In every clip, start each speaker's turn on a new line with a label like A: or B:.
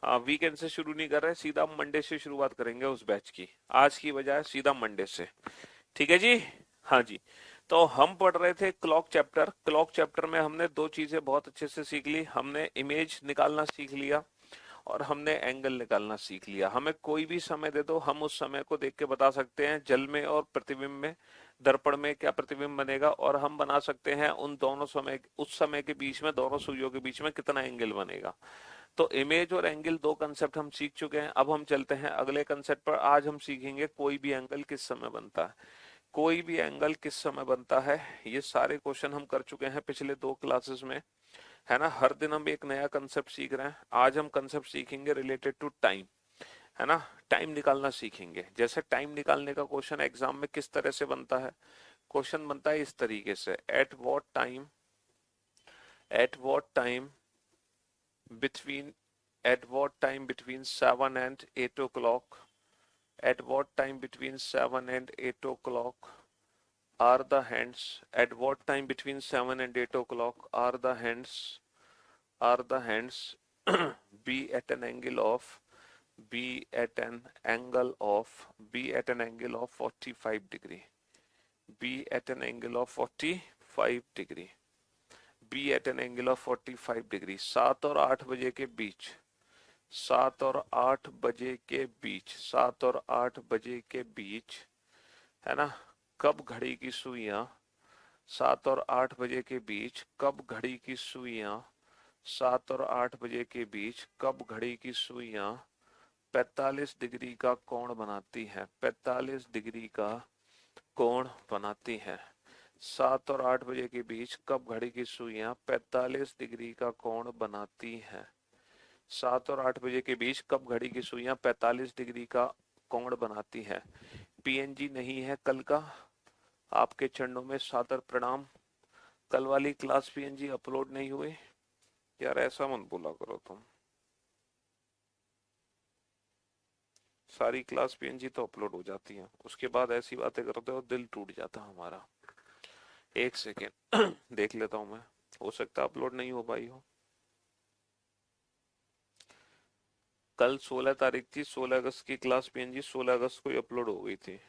A: Weekend से शुरू नहीं कर रहे, सीधा मंडे से शुरुआत करेंगे उस बैच की, आज की बजाय सीधा मंडे से। ठीक है जी। हाँ जी। तो हम पढ़ रहे थे क्लॉक चैप्टर। क्लॉक चैप्टर में हमने दो चीजें बहुत अच्छे से सीख ली। हमने इमेज निकालना सीख लिया और हमने एंगल निकालना सीख लिया। हमें कोई भी समय दे दो, हम उस समय को देख के बता सकते हैं जल में और प्रतिबिंब में, दर्पण में क्या प्रतिबिंब बनेगा, और हम बना सकते हैं उन दोनों समय, उस समय के बीच में, दोनों सुइयों के बीच में कितना एंगल बनेगा। तो इमेज और एंगल दो कंसेप्ट हम सीख चुके हैं। अब हम चलते हैं अगले कंसेप्ट पर। आज हम सीखेंगे कोई भी एंगल किस समय बनता है। कोई भी एंगल किस समय बनता है, ये सारे क्वेश्चन हम कर चुके हैं पिछले दो क्लासेस में, है ना। हर दिन हम एक नया कंसेप्ट सीख रहे हैं। आज हम कंसेप्ट सीखेंगे रिलेटेड टू टाइम, है ना। टाइम निकालना सीखेंगे। जैसे टाइम निकालने का क्वेश्चन एग्जाम में किस तरह से बनता है, क्वेश्चन बनता है इस तरीके से, eight what time between at what time between 7 and 8 o'clock, at what time between 7 and 8 o'clock are the hands, at what time between 7 and 8 o'clock are the hands be at an angle of be at an angle of be at an angle of 45 degree, be at an angle of 45 degree, be at an angle of 45 degree। 7 और 8 बजे के बीच, 7 और 8 बजे के बीच, 7 और 8 बजे के बीच, है ना। कब घड़ी की सुइयां, 7 और 8 बजे के बीच कब घड़ी की सुइयां, 7 और 8 बजे के बीच कब घड़ी की सुइयां 45 डिग्री का कोण बनाती है, 45 डिग्री का कोण बनाती है। 7 और 8 बजे के बीच कब घड़ी की सुइयां 45 डिग्री का कोण बनाती है। 7 और 8 बजे के बीच कब घड़ी की सुइयां 45 डिग्री का कोण बनाती है। पीएनजी नहीं है कल का, आपके चरणों में सादर प्रणाम। कल वाली क्लास पीएनजी अपलोड नहीं हुई यार, ऐसा मत बोला करो तुम। सारी क्लास पीएनजी तो अपलोड हो जाती है, उसके बाद ऐसी बातें करते हो दिल टूट जाता हमारा। एक सेकेंड देख लेता हूं मैं, हो सकता है अपलोड नहीं हो पाई हो। कल 16 तारीख थी, 16 अगस्त की क्लास पीएनजी 16 अगस्त को ही अपलोड हो गई थी।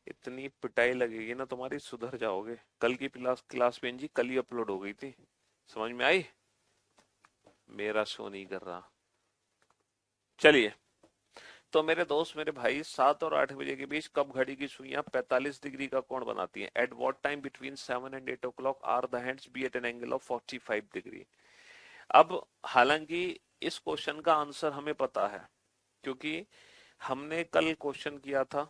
A: इतनी पिटाई लगेगी ना तुम्हारी, सुधर जाओगे। कल की क्लास पीएनजी कल ही अपलोड हो गई थी, समझ में आई। मेरा शो नहीं कर रहा। चलिए, तो मेरे दोस्त मेरे भाई, 7 और 8 बजे के बीच कब घड़ी की सुइयां 45 डिग्री का कोण बनाती हैं। At what time between 7 and 8 o'clock are the hands be at an angle of 45 degree. अब हालांकि इस क्वेश्चन का आंसर हमें पता है, क्योंकि हमने कल क्वेश्चन किया था,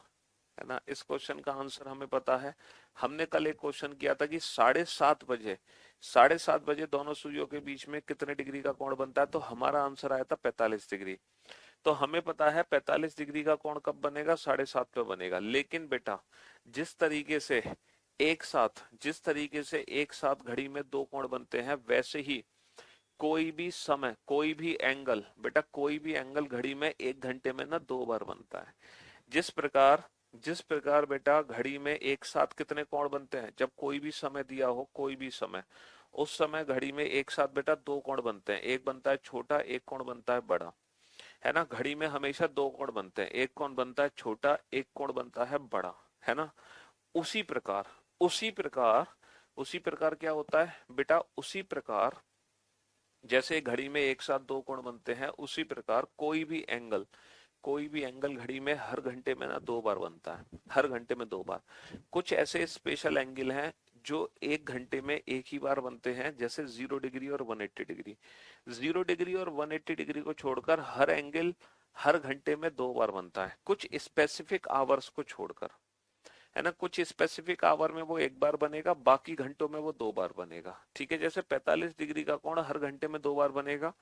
A: है ना। इस क्वेश्चन का आंसर हमें पता है। हमने कल एक क्वेश्चन किया था कि 7:30 बजे, 7:30 बजे दोनों सुइयों के बीच में कितने डिग्री का कोण बनता है, तो हमारा आंसर आया था 45 डिग्री। तो हमें पता है 45 डिग्री का कोण कब बनेगा, 7:30 पे बनेगा। लेकिन बेटा, जिस तरीके से जिस तरीके से एक साथ घड़ी में दो कोण बनते हैं, वैसे ही कोई भी समय, कोई भी एंगल, बेटा कोई भी एंगल घड़ी में 1 घंटे में ना 2 बार बनता है। जिस प्रकार बेटा घड़ी में एक साथ कितने कोण बनते हैं, जब कोई भी समय दिया हो, कोई भी समय, उस समय घड़ी में एक साथ बेटा दो कोण बनते हैं। एक बनता है छोटा, एक कोण बनता है बड़ा, है ना। घड़ी में हमेशा दो कोण बनते हैं, एक कोण बनता है छोटा, एक कोण बनता है बड़ा, है ना। उसी प्रकार उसी प्रकार उसी प्रकार क्या होता है बेटा, उसी प्रकार जैसे घड़ी में एक साथ दो कोण बनते हैं, उसी प्रकार कोई भी एंगल घड़ी में हर घंटे में ना 2 बार बनता है, हर घंटे में 2 बार। कुछ ऐसे स्पेशल एंगल हैं जो 1 घंटे में एक ही बार बनते हैं, जैसे 0 डिग्री और 180 डिग्री। 0 डिग्री और 180 डिग्री को छोड़कर हर एंगल हर घंटे में 2 बार बनता है, कुछ स्पेसिफिक आवर्स को छोड़कर, है ना। कुछ स्पेसिफिक आवर में वो एक बार बनेगा, बाकी घंटों में वो 2 बार बनेगा। ठीक है, जैसे 45 डिग्री का कोण हर घंटे में 2 बार बनेगा,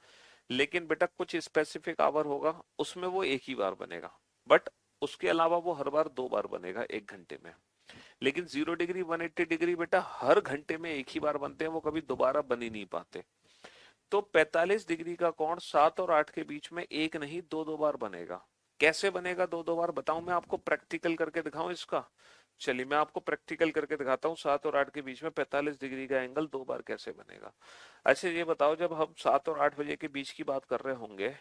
A: लेकिन बेटा कुछ स्पेसिफिक आवर होगा, उसमें वो एक ही बार बनेगा, बट उसके अलावा वो हर बार 2 बार बनेगा 1 घंटे में। लेकिन 0 डिग्री 180 डिग्री बेटा हर घंटे में एक ही बार बनते हैं, वो कभी दोबारा बन ही नहीं पाते। तो 45 डिग्री का कोण 7 और 8 के बीच में एक नहीं, दो दो बार बनेगा। कैसे बनेगा दो दो बार, बताऊं मैं आपको, प्रैक्टिकल करके दिखाऊं इसका। चलिए मैं आपको प्रैक्टिकल करके दिखाता हूँ, 7 और 8 के बीच में 45 डिग्री का एंगल 2 बार कैसे बनेगा। अच्छा ये बताओ, जब हम 7 और 8 बजे के बीच की बात कर रहे होंगे,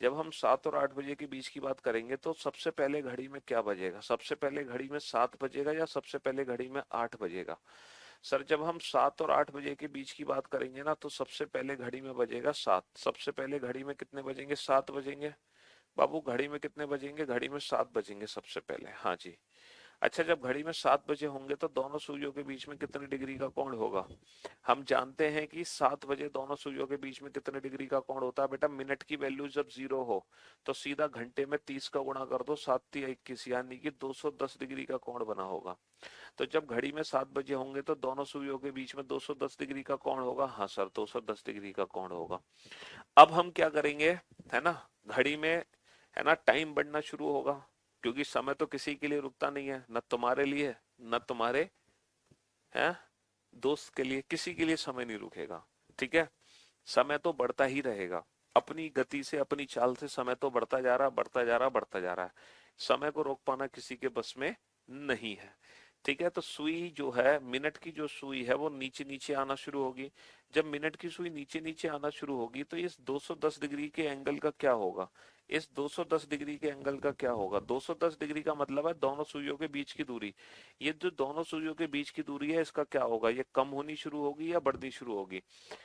A: जब हम 7 और 8 बजे के बीच की बात करेंगे तो सबसे पहले घड़ी में क्या बजेगा? सबसे पहले घड़ी में 7 बजेगा या सबसे पहले घड़ी में 8 बजेगा? सर जब हम 7 और 8 बजे के बीच की बात करेंगे ना, तो सबसे पहले घड़ी में बजेगा 7। सबसे पहले घड़ी में कितने बजेंगे? 7 बजेंगे। बाबू घड़ी में कितने बजेंगे? घड़ी में 7 बजेंगे सबसे पहले। हाँ जी। अच्छा जब घड़ी में 7 बजे होंगे तो दोनों सुइयों के बीच में कितने डिग्री का कोण होगा? हम जानते हैं कि 7 बजे दोनों सुइयों के बीच में कितने डिग्री का कोण होता है बेटा? मिनट की वैल्यू जब 0 हो तो सीधा घंटे में 30 का गुणा कर दो, 7×3=21, यानी कि 210 डिग्री का कोण बना होगा। तो जब घड़ी में 7 बजे होंगे तो दोनों सुइयों के बीच में 210 डिग्री का कोण होगा। हाँ सर 210 डिग्री का कोण होगा। अब हम क्या करेंगे, है ना, घड़ी में, है ना, टाइम बढ़ना शुरू होगा, क्योंकि समय तो किसी के लिए रुकता नहीं है, न तुम्हारे लिए न तुम्हारे, है, दोस्त के लिए, किसी के लिए समय नहीं रुकेगा। ठीक है, समय तो बढ़ता ही रहेगा, अपनी गति से अपनी चाल से समय तो बढ़ता जा रहा, बढ़ता जा रहा, बढ़ता जा रहा है। समय को रोक पाना किसी के बस में नहीं है। ठीक है, तो सुई जो है, मिनट की जो सुई है वो नीचे नीचे आना शुरू होगी। जब मिनट की सुई नीचे नीचे आना शुरू होगी तो इस 210 डिग्री के एंगल का क्या होगा? इस 210 डिग्री के एंगल का क्या होगा? 210 डिग्री का मतलब है दोनों सुइयों के बीच की दूरी। ये जो दोनों सुइयों के बीच की दूरी है, इसका क्या होगा? ये कम होनी शुरू होगी या बढ़नी शुरू होगी?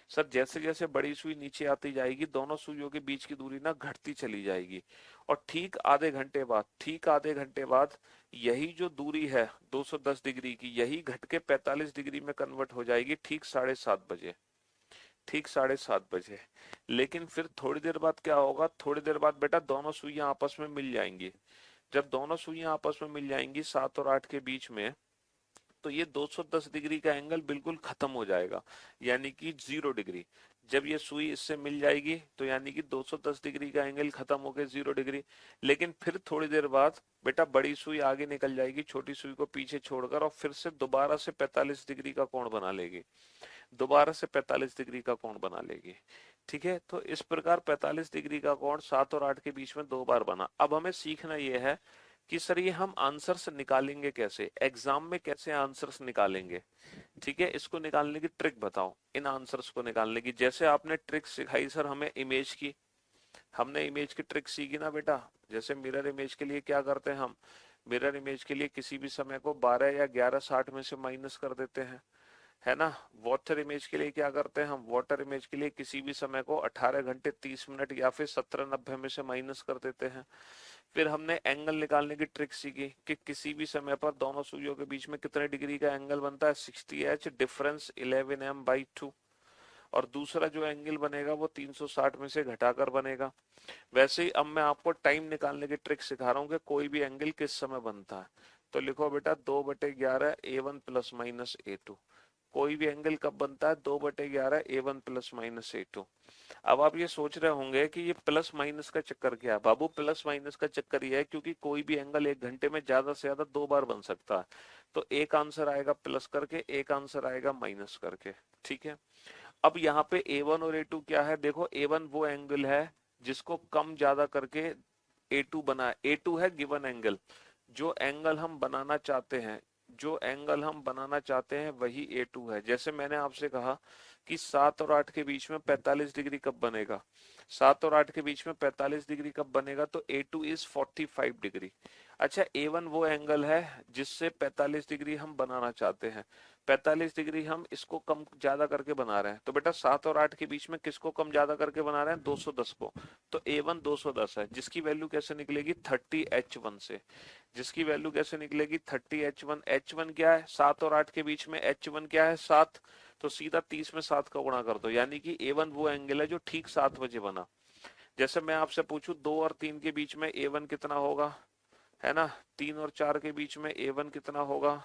A: सर जैसे जैसे बड़ी सुई नीचे आती जाएगी दोनों सुइयों के बीच की दूरी ना घटती चली जाएगी। और ठीक आधे घंटे बाद यही जो दूरी है 210 डिग्री की, यही घट के 45 डिग्री में कन्वर्ट हो जाएगी, ठीक 7:30 बजे। ठीक 7:30 बजे। लेकिन फिर थोड़ी देर बाद क्या होगा? थोड़ी देर बाद बेटा दोनों सुइयां आपस में मिल जाएंगी। जब दोनों सुइयां आपस में मिल जाएंगी 7 और 8 के बीच में, तो ये 210 डिग्री का एंगल बिल्कुल खत्म हो जाएगा, यानी कि 0 डिग्री। जब ये सुई इससे मिल जाएगी तो यानी कि 210 डिग्री का एंगल खत्म हो गया, 0 डिग्री। लेकिन फिर थोड़ी देर बाद बेटा बड़ी सुई आगे निकल जाएगी छोटी सुई को पीछे छोड़कर, और फिर से दोबारा से 45 डिग्री का कोण बना लेगी। दोबारा से 45 डिग्री का कोण बना लेगी। ठीक है, तो इस प्रकार 45 डिग्री का कोण 7 और 8 के बीच में 2 बार बना। अब हमें सीखना यह है कि सर ये हम आंसर्स निकालेंगे कैसे, एग्जाम में कैसे आंसर्स निकालेंगे। ठीक है, इसको निकालने की ट्रिक बताओ, इन आंसर्स को निकालने की। जैसे आपने ट्रिक सिखाई सर हमें इमेज की, हमने इमेज की ट्रिक सीखी ना बेटा। जैसे मिरर इमेज के लिए क्या करते हैं हम? मिरर इमेज के लिए किसी भी समय को 12 या 11:60 में से माइनस कर देते हैं, है ना। वाटर इमेज के लिए क्या करते हैं हम? वाटर इमेज के लिए किसी भी समय को 18 घंटे 30 मिनट या फिर 17:90 में से माइनस कर देते हैं। फिर हमने एंगल निकालने की ट्रिक सीखी कि किसी भी समय पर दोनों सुइयों के बीच में कितने डिग्री का एंगल बनता है? 60H, difference 11m/2। और दूसरा जो एंगल बनेगा वो 360 में से घटाकर बनेगा। वैसे ही अब मैं आपको टाइम निकालने की ट्रिक सिखा रहा हूँ कि कोई भी एंगल किस समय बनता है। तो लिखो बेटा 2/11 A1 प्लस माइनस A2। कोई भी एंगल कब बनता है? 2/11 A1 प्लस माइनस A2। अब आप ये सोच रहे होंगे कि ये प्लस माइनस का चक्कर क्या है? बाबू प्लस माइनस का चक्कर ये है क्योंकि कोई भी एंगल एक घंटे में ज्यादा से ज्यादा 2 बार बन सकता है। तो एक आंसर आएगा प्लस करके, एक आंसर आएगा माइनस करके। ठीक है, अब यहाँ पे A1 और A2 क्या है? देखो A1 वो एंगल है जिसको कम ज्यादा करके A2 बना है। A2 है गिवन एंगल, जो एंगल हम बनाना चाहते हैं, जो एंगल हम बनाना चाहते हैं वही A2 है। जैसे मैंने आपसे कहा कि 7 और 8 के बीच में 45 डिग्री कब बनेगा? 7 और 8 के बीच में 45 डिग्री कब बनेगा? तो A2 इज 45 डिग्री। अच्छा A1 वो एंगल है जिससे 45 डिग्री हम बनाना चाहते हैं। 45 डिग्री हम इसको कम ज्यादा करके बना रहे हैं। तो बेटा 7 और 8 के बीच में किसको कम ज्यादा करके बना रहे हैं? 210 को। तो A1 210 है, जिसकी वैल्यू कैसे निकलेगी? 30H1 से। जिसकी वैल्यू कैसे निकलेगी? 30H1। H1 क्या है? 7 और 8 के बीच में H1 क्या है? 7। तो सीधा 30 में 7 का गुणा कर दो, यानी कि A1 वो एंगल है जो ठीक 7 बजे बना। जैसे मैं आपसे पूछूं 2 और 3 के बीच में A1 कितना होगा, है ना। 3 और 4 के बीच में A1 कितना होगा?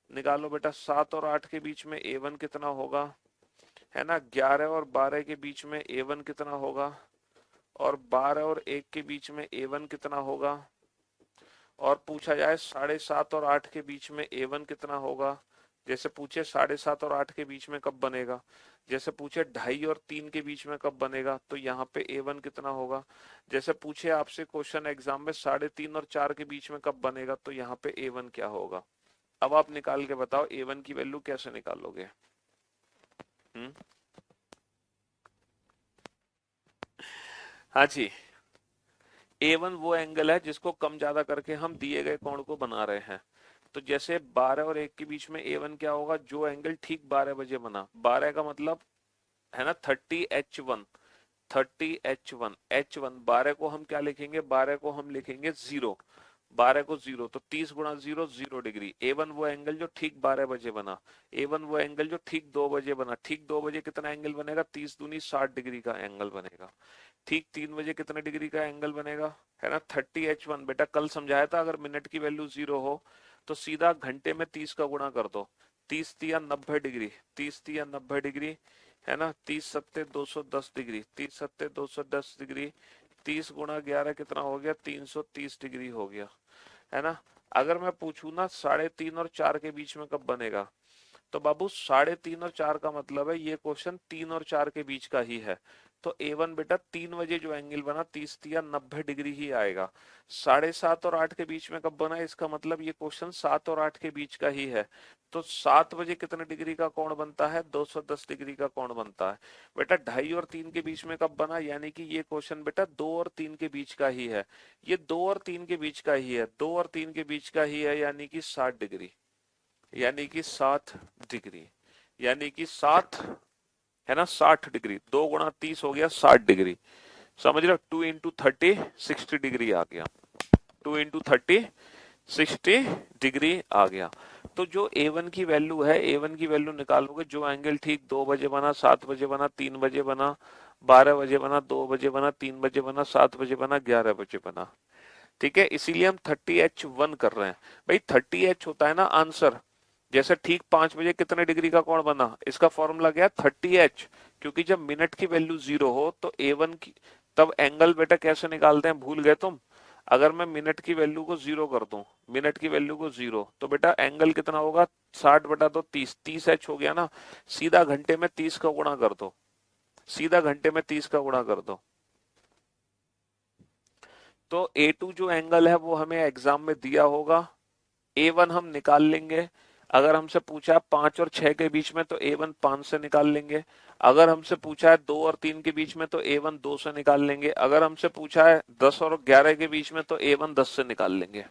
A: निकालो बेटा। 7 और 8 के बीच में A1 कितना होगा, है ना। 11 और 12 के बीच में A1 कितना होगा, और 12 और 1 के बीच में A1 कितना होगा। और पूछा जाए 7:30 और 8 के बीच में A1 कितना होगा। जैसे पूछे 7:30 और 8 के बीच में कब बनेगा, जैसे पूछे 2:30 और 3 के बीच में कब बनेगा, तो यहाँ पे A1 कितना होगा। जैसे पूछे आपसे क्वेश्चन एग्जाम में 3:30 और 4 के बीच में कब बनेगा, तो यहाँ पे A1 क्या होगा। अब आप निकाल के बताओ A1 की वैल्यू कैसे निकालोगे? हम्म। हाँ जी, A1 वो एंगल है जिसको कम ज्यादा करके हम दिए गए कोण को बना रहे हैं। तो जैसे 12 और 1 के बीच में A1 क्या होगा? जो एंगल ठीक 12 बजे बना, 12 का मतलब है ना 30H1, 30H1, H1 12 को हम क्या लिखेंगे? 12 को हम लिखेंगे 0, 12 को 0, तो 30 गुणा 0 0 डिग्री। A1 वो एंगल जो ठीक 12 बजे बना, A1 वो एंगल जो ठीक 2 बजे बना। ठीक 2 बजे कितना एंगल बनेगा? 30 दूनी 60 डिग्री का एंगल बनेगा। ठीक 3 बजे कितने डिग्री का एंगल बनेगा? है ना 30H1। बेटा कल समझाया था, अगर मिनट की वैल्यू 0 हो तो सीधा घंटे में 30 का गुणा कर दो। 30 तिया 90 डिग्री, 30 तिया 90 डिग्री, है ना। 30 सत्ते 210 डिग्री, 30 सत्ते 210 डिग्री, 30 गुणा 11 कितना हो गया? 330 डिग्री हो गया, है ना। अगर मैं पूछूं ना 3.5 और 4 के बीच में कब बनेगा, तो बाबू 3.5 और 4 का मतलब है ये क्वेश्चन 3 और 4 के बीच का ही है। तो A1 बेटा 3 बजे जो एंगल बना 30 तिया 90 डिग्री ही आएगा। 7:30 और 8 के बीच में कब बना, इसका मतलब ये क्वेश्चन 7 और 8 के बीच का ही है। तो 7 बजे कितने डिग्री का कोण बनता है? 210 डिग्री का कोण बनता है। बेटा 2:30 और 3 के बीच में कब बना, यानी कि ये क्वेश्चन बेटा 2 और 3 के बीच का ही है। ये 2 और 3 के बीच का ही है, 2 और 3 के बीच का ही है, यानी कि 60 डिग्री, यानी कि 7 डिग्री, यानी कि 7, है ना 60 डिग्री। 2 गुणा 30 हो गया 60 डिग्री। समझ रहे हो? 2 × 30 60 डिग्री आ गया। 2 × 30 60 डिग्री आ गया। तो जो A1 की वैल्यू है, A1 की वैल्यू निकालोगे जो एंगल ठीक 2 बजे बना, 7 बजे बना, 3 बजे बना, 12 बजे बना, 2 बजे बना, 3 बजे बना, 7 बजे बना, 11 बजे बना। ठीक है, इसीलिए हम 30H1 कर रहे हैं। भाई 30H होता है ना आंसर। जैसे ठीक 5 बजे कितने डिग्री का कोण बना, इसका फॉर्मूला क्या है? 30H। क्योंकि जब मिनट की वैल्यू 0 हो तो A1 की, तब एंगल बेटा कैसे निकालते हैं, भूल गए तुम? अगर मैं मिनट की वैल्यू को 0 कर दूं, मिनट की वैल्यू को 0, तो बेटा एंगल कितना होगा? 60/2 30, 30H हो गया ना। सीधा घंटे में 30 का गुणा कर दो, सीधा घंटे में 30 का गुणा कर दो। तो A2 जो एंगल है वो हमें एग्जाम में दिया होगा। A1 हम निकाल लेंगे। अगर हमसे पूछा है 5 और 6 के बीच में तो A1 5 से निकाल लेंगे। अगर हमसे पूछा है 2 और 3 के बीच में तो A1 2 से निकाल लेंगे। अगर हमसे पूछा है 10 और 11 के बीच में तो A1 10 से निकाल लेंगे।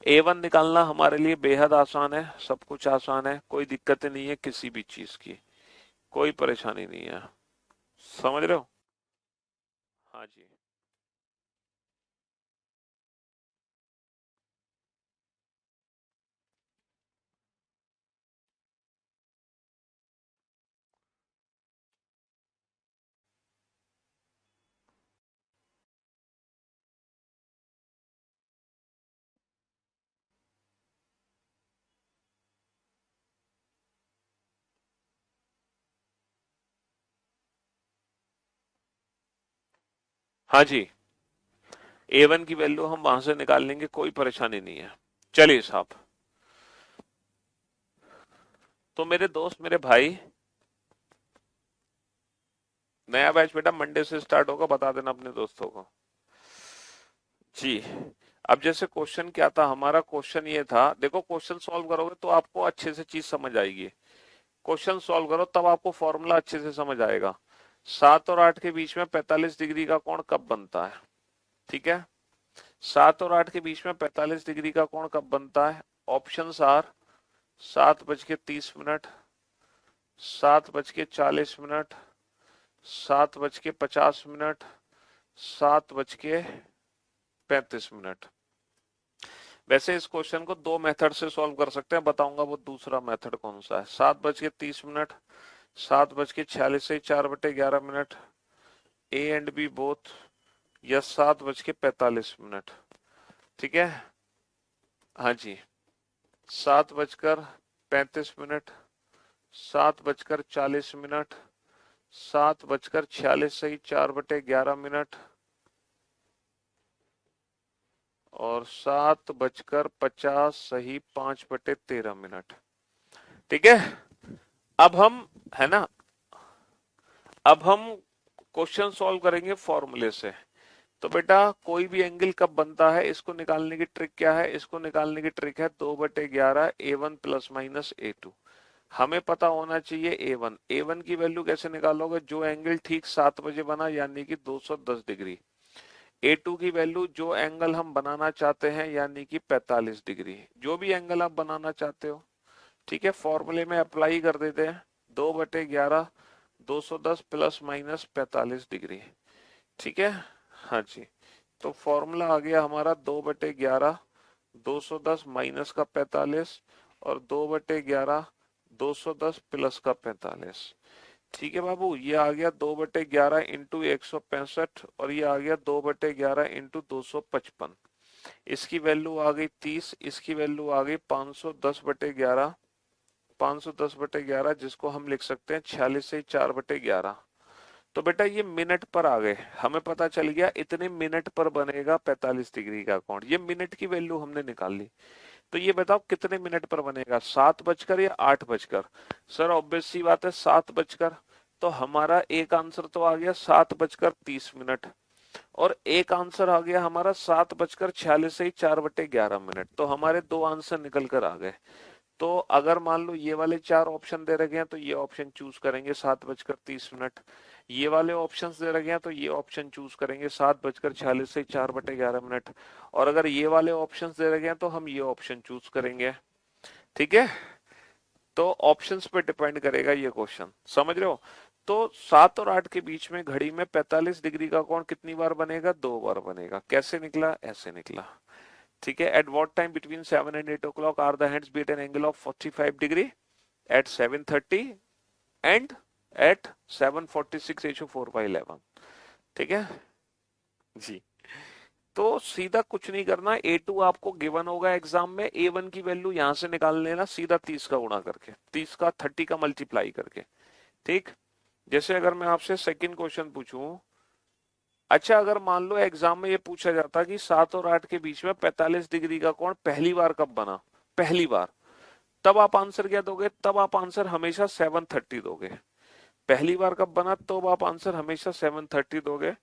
A: A1 निकालना हमारे लिए बेहद आसान है, सब कुछ आसान है, कोई दिक्कत नहीं है किसी भी चीज की, कोई परेशानी नहीं है। समझ रहे हो? हाँ जी। हाँ जी, A1 की वैल्यू हम वहां से निकाल लेंगे, कोई परेशानी नहीं है। चलिए साहब, तो मेरे दोस्त मेरे भाई, नया बैच बेटा मंडे से स्टार्ट होगा, बता देना अपने दोस्तों को। जी, अब जैसे क्वेश्चन क्या था हमारा, क्वेश्चन ये था, देखो क्वेश्चन सॉल्व करोगे तो आपको अच्छे से चीज समझ आएगी। क्वेश्चन सॉल्व करो तब आपको फॉर्मूला अच्छे से समझ आएगा। 7 और 8 के बीच में 45 डिग्री का कोण कब बनता है? ठीक है, 7 और 8 के बीच में 45 डिग्री का कोण कब बनता है? Options are 7:30, 7:40, 7:50, 7:35। वैसे इस क्वेश्चन को दो मेथड से सॉल्व कर सकते हैं, बताऊंगा वो दूसरा मेथड कौन सा है। 7:30, 7:46 से 4/11, ए एंड बी बोथ, या 7:45। ठीक है, हाँ जी, 7:35, 7:40, 7:46 सही 4/11, और 7:50 सही 5/13। ठीक है, अब हम, है ना, अब हम क्वेश्चन सॉल्व करेंगे फॉर्मूले से। तो बेटा कोई भी एंगल कब बनता है, इसको निकालने की ट्रिक क्या है, इसको निकालने की ट्रिक है 2/11 A1 प्लस माइनस A2। हमें पता होना चाहिए A1। A1 की वैल्यू कैसे निकालोगे, जो एंगल ठीक 7 बजे बना यानी कि 210 डिग्री। A2 की वैल्यू जो एंगल हम बनाना चाहते हैं यानी कि 45 डिग्री। जो भी एंगल आप बनाना चाहते हो, ठीक है, फॉर्मूले में अप्लाई कर देते हैं। 2/11 210 प्लस माइनस 45 डिग्री। ठीक है, हाँ जी। तो फॉर्मूला आ गया हमारा 2/11 210 माइनस का 45 और 2/11 210 प्लस का 45। ठीक है बाबू, ये आ गया 2/11 इंटू 165 और ये आ गया 2/11 इंटू 255। इसकी वैल्यू आ गई 30, इसकी वैल्यू आ गई 510/11। 510/11 जिसको हम लिख सकते हैं 46 से 4/11। तो बेटा ये मिनट पर आ गए, हमें पता चल गया इतने मिनट पर बनेगा 45 डिग्री का कोण। ये मिनट की वैल्यू हमने निकाल ली। तो ये बताओ कितने मिनट पर बनेगा, 7 बजकर या 8 बजकर। सर ऑब्वियस सी बात है 7 बजकर। तो हमारा एक आंसर तो आ गया 7:30। और एक आंसर आ गया हमारा 7:46 से 4/11। तो हमारे दो आंसर निकल कर आ गए। तो अगर मान लो ये वाले चार ऑप्शन दे रखे हैं तो ये ऑप्शन चूज करेंगे 7:30। ये वाले ऑप्शंस दे रखे हैं तो ये ऑप्शन चूज करेंगे 7:46 से 4/11। और अगर ये वाले ऑप्शंस दे रखे हैं तो हम ये ऑप्शन चूज करेंगे। ठीक है, तो ऑप्शंस पे डिपेंड करेगा ये क्वेश्चन, समझ रहे हो। तो 7 और 8 के बीच में घड़ी में 45 डिग्री का कोण कितनी बार बनेगा, 2 बार बनेगा। कैसे निकला, ऐसे निकला। ठीक है, at what time between 7 and 8 o'clock are the hands be at an angle of 45 degree, at 7:30 and at 7:46 ratio 4/11। ठीक है जी। तो सीधा कुछ नहीं करना, A2 आपको गिवन होगा एग्जाम में, A1 की वैल्यू यहां से निकाल लेना सीधा 30 का गुणा करके, 30 का 30 का मल्टीप्लाई करके। ठीक, जैसे अगर मैं आपसे सेकंड क्वेश्चन पूछूं, अच्छा अगर मान लो एग्जाम में ये पूछा जाता कि 7 और 8 के बीच में 45 डिग्री का कोण पहली बार कब बना, पहली बार, तब आप आंसर क्या दोगे, तब आप आंसर हमेशा 7:30 दोगे। पहली बार कब बना, तो आप आंसर हमेशा 7:30 दोगे।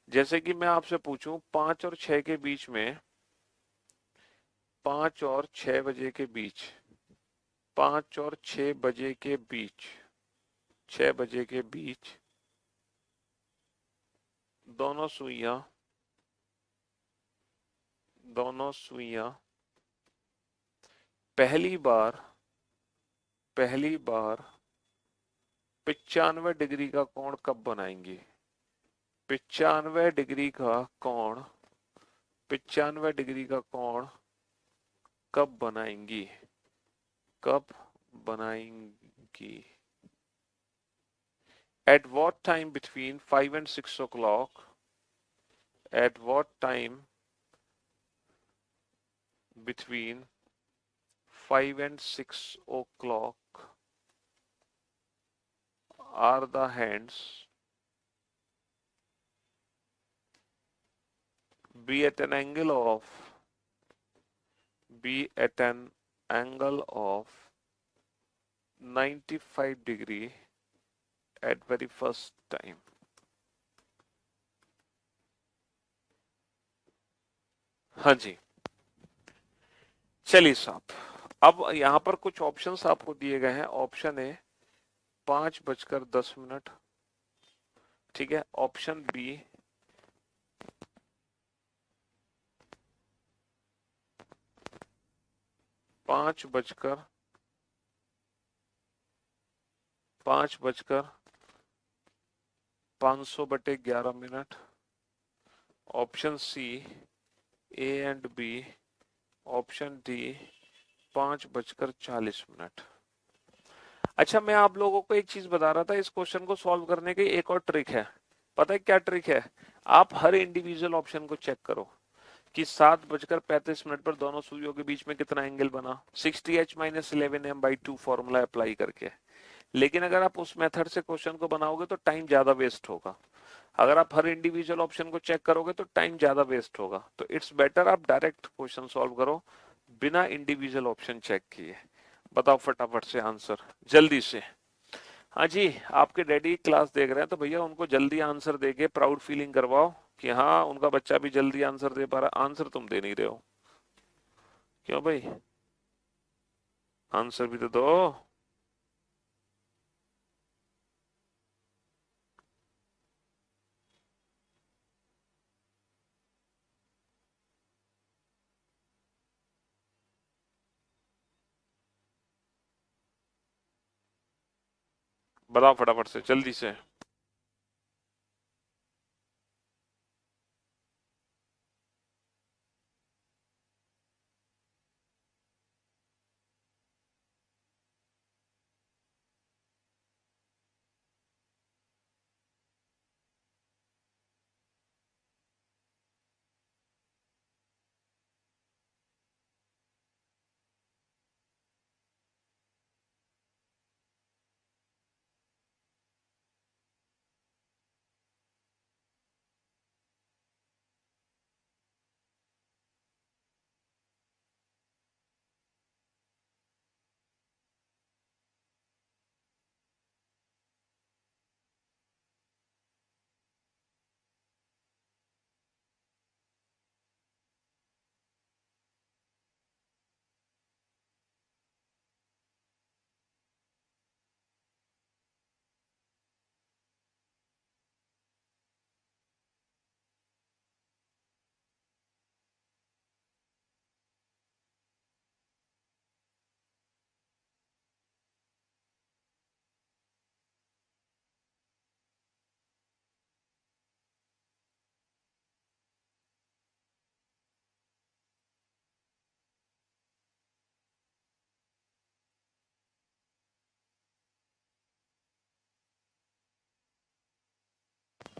A: जैसे कि मैं आपसे पूछूं 5 और 6 के बीच में, 5 और 6 बजे के बीच, 5 और 6 बजे के बीच, 6 बजे के बीच दोनों सुइयां, दोनों सुइयां पहली बार, पहली बार 95 डिग्री का कोण कब बनाएंगी। 95 डिग्री का कोण, 95 डिग्री का कोण कब बनाएंगी, कब बनाएंगी। At what time between 5 and 6 o'clock? At what time between 5 and 6 o'clock are the hands be at an angle of, be at an angle of 95 degree at very first time? हाँ जी, चलिए साहब, अब यहां पर कुछ ऑप्शंस आपको दिए गए हैं। Option A 5:10। ठीक है, option B 5:05 5:11। Option C A and B, option D 5:40। अच्छा मैं आप लोगों को एक चीज बता रहा था, इस क्वेश्चन को सॉल्व करने की एक और ट्रिक है। पता है क्या ट्रिक है, आप हर इंडिविजुअल ऑप्शन को चेक करो कि 7:35 पर दोनों सुइयों के बीच में कितना एंगल बना, 60h-11m/2 फॉर्मूला अप्लाई करके। लेकिन अगर आप उस मेथड से क्वेश्चन को बनाओगे तो टाइम ज्यादा वेस्ट होगा। अगर आप हर इंडिविजुअल ऑप्शन को चेक करोगे तो टाइम ज्यादा वेस्ट होगा। तो इट्स बेटर आप डायरेक्ट क्वेश्चन सॉल्व करो बिना इंडिविजुअल ऑप्शन चेक किए। बताओ फटाफट से आंसर, जल्दी से। हाँ जी, आपके डैडी क्लास देख रहे हैं तो भैया उनको जल्दी आंसर देके प्राउड फीलिंग करवाओ। कि हाँ उनका बच्चा भी जल्दी आंसर दे पा रहा। आंसर तुम दे नहीं रहे हो, क्यों भाई? आंसर भी तो दो। बताओ फटाफट से, जल्दी से।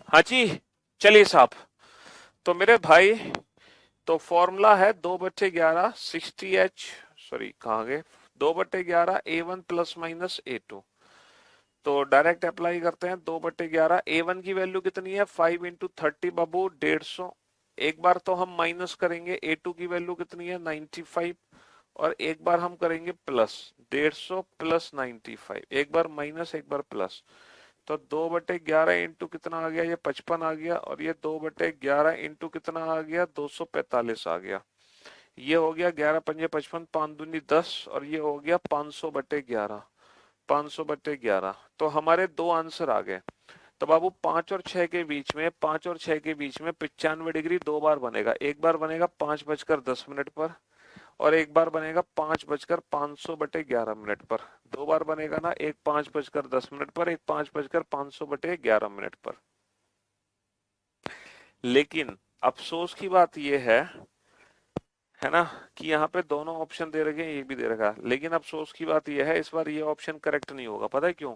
A: हाँ जी, चलिए साहब। तो मेरे भाई, तो फॉर्मूला है 2/11 60H, सॉरी कहाँ गए, 2/11 A1 प्लस माइनस A2। तो डायरेक्ट अप्लाई करते हैं। 2/11 A1 की वैल्यू कितनी है? 5 × 30 बाबू 150। एक बार तो हम माइनस करेंगे। A2 की वैल्यू कितनी है? 95। और एक बार हम करेंगे प्लस। 150 प्लस 95, एक बार माइनस एक बार प्लस। तो 2/11 इंटू कितना आ गया? ये 55 आ गया। और ये 2/11 इंटू कितना आ गया? 245 आ गया। ये हो गया 11×5 = 55, 5×2 = 10, और ये हो गया 500/11। 500/11। तो हमारे दो आंसर आ गए। तो बाबू 5 और 6 के बीच में, 5 और 6 के बीच में 95 डिग्री दो बार बनेगा। एक बार बनेगा 5:10 पर, और एक बार बनेगा 5:500/11 पर। दो बार बनेगा ना, एक 5:10 पर, एक 5:500/11 पर। लेकिन अफसोस की बात यह है ना, कि यहाँ पे दोनों ऑप्शन दे रखे हैं, ये भी दे रखा है। लेकिन अफसोस की बात यह है, इस बार ये ऑप्शन करेक्ट नहीं होगा। पता है क्यों?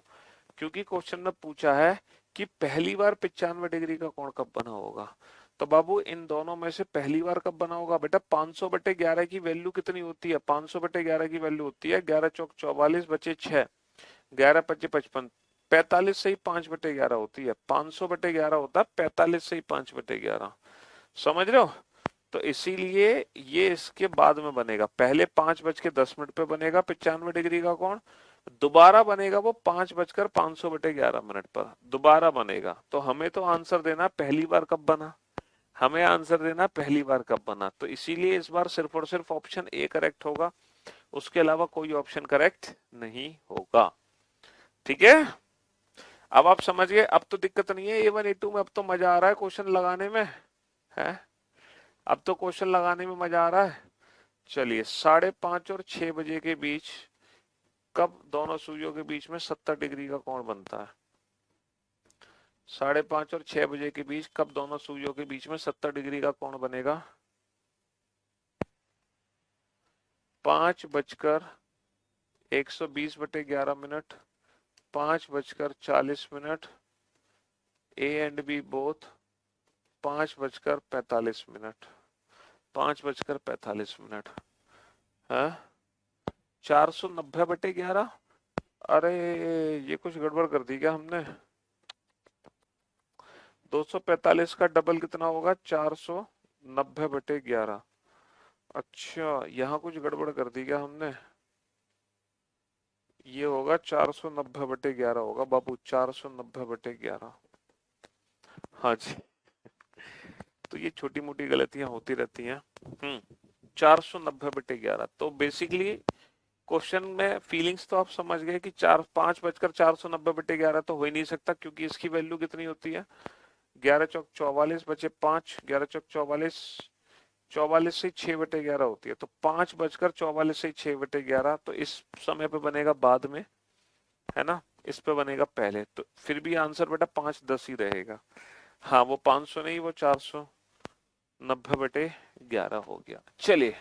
A: क्योंकि क्वेश्चन में पूछा है कि पहली बार 95 डिग्री का कोण कब बना होगा। तो बाबू इन दोनों में से पहली बार कब बना होगा? बेटा 500/11 की वैल्यू कितनी होती है? 500/11 की वैल्यू होती है 11 चौक 44 बचे 6, 11×5 = 55। 45 से ही 5/11 होती है। 500/11 होता है 45 से ही 5/11। समझ रहे हो? तो इसीलिए ये इसके बाद में बनेगा। पहले 5:10 पे बनेगा 95 डिग्री का कोण। दोबारा बनेगा वो 5:500/11 पर दोबारा बनेगा। तो हमें तो आंसर देना पहली बार कब बना। हमें आंसर देना पहली बार कब बना। तो इसीलिए इस बार सिर्फ और सिर्फ ऑप्शन ए करेक्ट होगा। उसके अलावा कोई ऑप्शन करेक्ट नहीं होगा। ठीक है? अब आप समझ गए। अब तो दिक्कत नहीं है A1 A2 में। अब तो मजा आ रहा है क्वेश्चन लगाने में, है? अब तो क्वेश्चन लगाने में मजा आ रहा है। चलिए, 5:30 और 6 बजे के बीच कब दोनों सुइयों के बीच में 70 डिग्री का कोण बनता है? 5:30 और 6 बजे के बीच कब दोनों सुइयों के बीच में 70 डिग्री का कोण बनेगा? 5:120/11, 5:40 A एंड बी बोथ, 5:45, 5:45। है 490/11। अरे ये कुछ गड़बड़ कर दी क्या हमने? 245 का डबल कितना होगा? 490/11। अच्छा, यहाँ कुछ गड़बड़ कर दी क्या हमने? ये होगा 490/11 होगा बाबू, 490/11। हाँ जी। तो ये छोटी मोटी गलतियां होती रहती हैं। 490/11। तो बेसिकली क्वेश्चन में फीलिंग्स तो आप समझ गए कि 5:490/11 तो हो ही नहीं सकता, क्योंकि इसकी वैल्यू कितनी होती है, 11 चौक 44 बचे 5, 11 चौक 44, 44 से 6/11 होती है, तो 5:44 से 6/11, तो इस समय पे बनेगा बाद में, है ना, इस पे बनेगा पहले, तो फिर भी आंसर बेटा 510 ही रहेगा। हाँ, वो 500 नहीं, वो 490/11 हो गया। चलिए,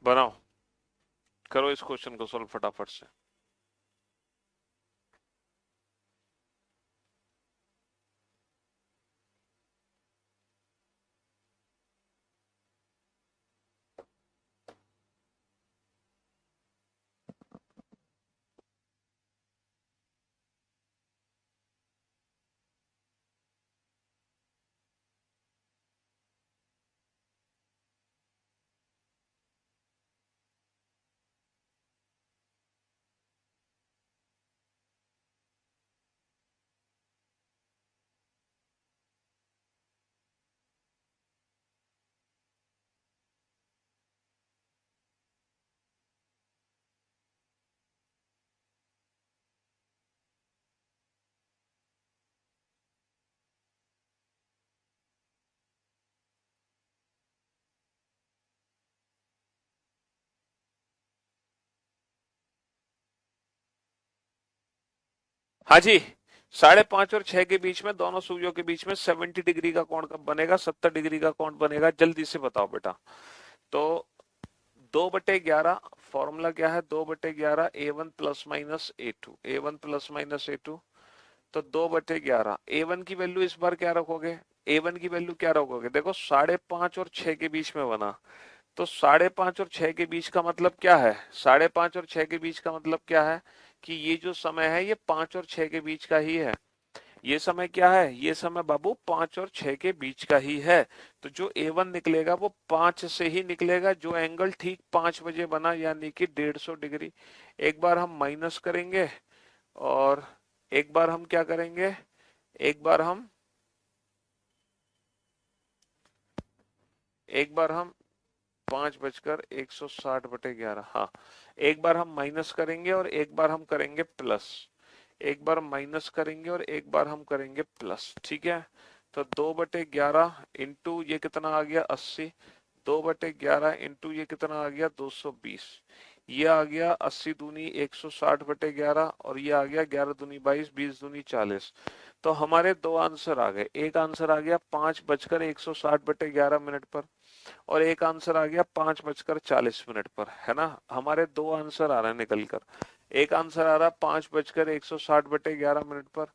A: बनाओ, करो इस क्वेश्चन को सॉल्व फटाफट से। हाँ जी, 5.5 और 6 के बीच में, दोनों सुइयों के बीच में 70 डिग्री का कोण कब बनेगा, 70 डिग्री का कोण बनेगा, जल्दी से बताओ बेटा। तो 2/11 फॉर्मूला क्या है, 2/11 A1 plus minus A2, A1 plus minus A2। तो 2/11, A1 की वैल्यू इस बार क्या रखोगे, A1 की वैल्यू क्या रखोगे, देखो 5.5 और 6 के बीच में बना, तो 5.5 और 6 के बीच का मतलब क्या है, 5.5 और 6 के बीच का मतलब क्या है कि ये जो समय है ये 5 और 6 के बीच का ही है। ये समय क्या है, ये समय बाबू 5 और 6 के बीच का ही है। तो जो A1 निकलेगा वो 5 से ही निकलेगा, जो एंगल ठीक 5 बजे बना, यानी कि 150 डिग्री। एक बार हम माइनस करेंगे और एक बार हम क्या करेंगे, एक बार हम एक बार हम 5:160/11, हाँ, एक बार हम माइनस करेंगे और एक बार हम करेंगे प्लस, एक बार माइनस करेंगे और एक बार हम करेंगे प्लस, ठीक है। तो 2/11 इंटू ये कितना आ गया 80, 2/11 इंटू ये कितना आ गया 220, ये आ गया 80 दूनी 160/11 और ये आ गया 11 दूनी 22, 20 दूनी 40। तो हमारे दो आंसर आ गए, एक आंसर आ गया 5:160/11 पर, और एक आंसर आ गया 5:40 पर, है ना। हमारे दो आंसर आ रहे हैं निकल कर, एक आंसर आ रहा 5:160/11 पर,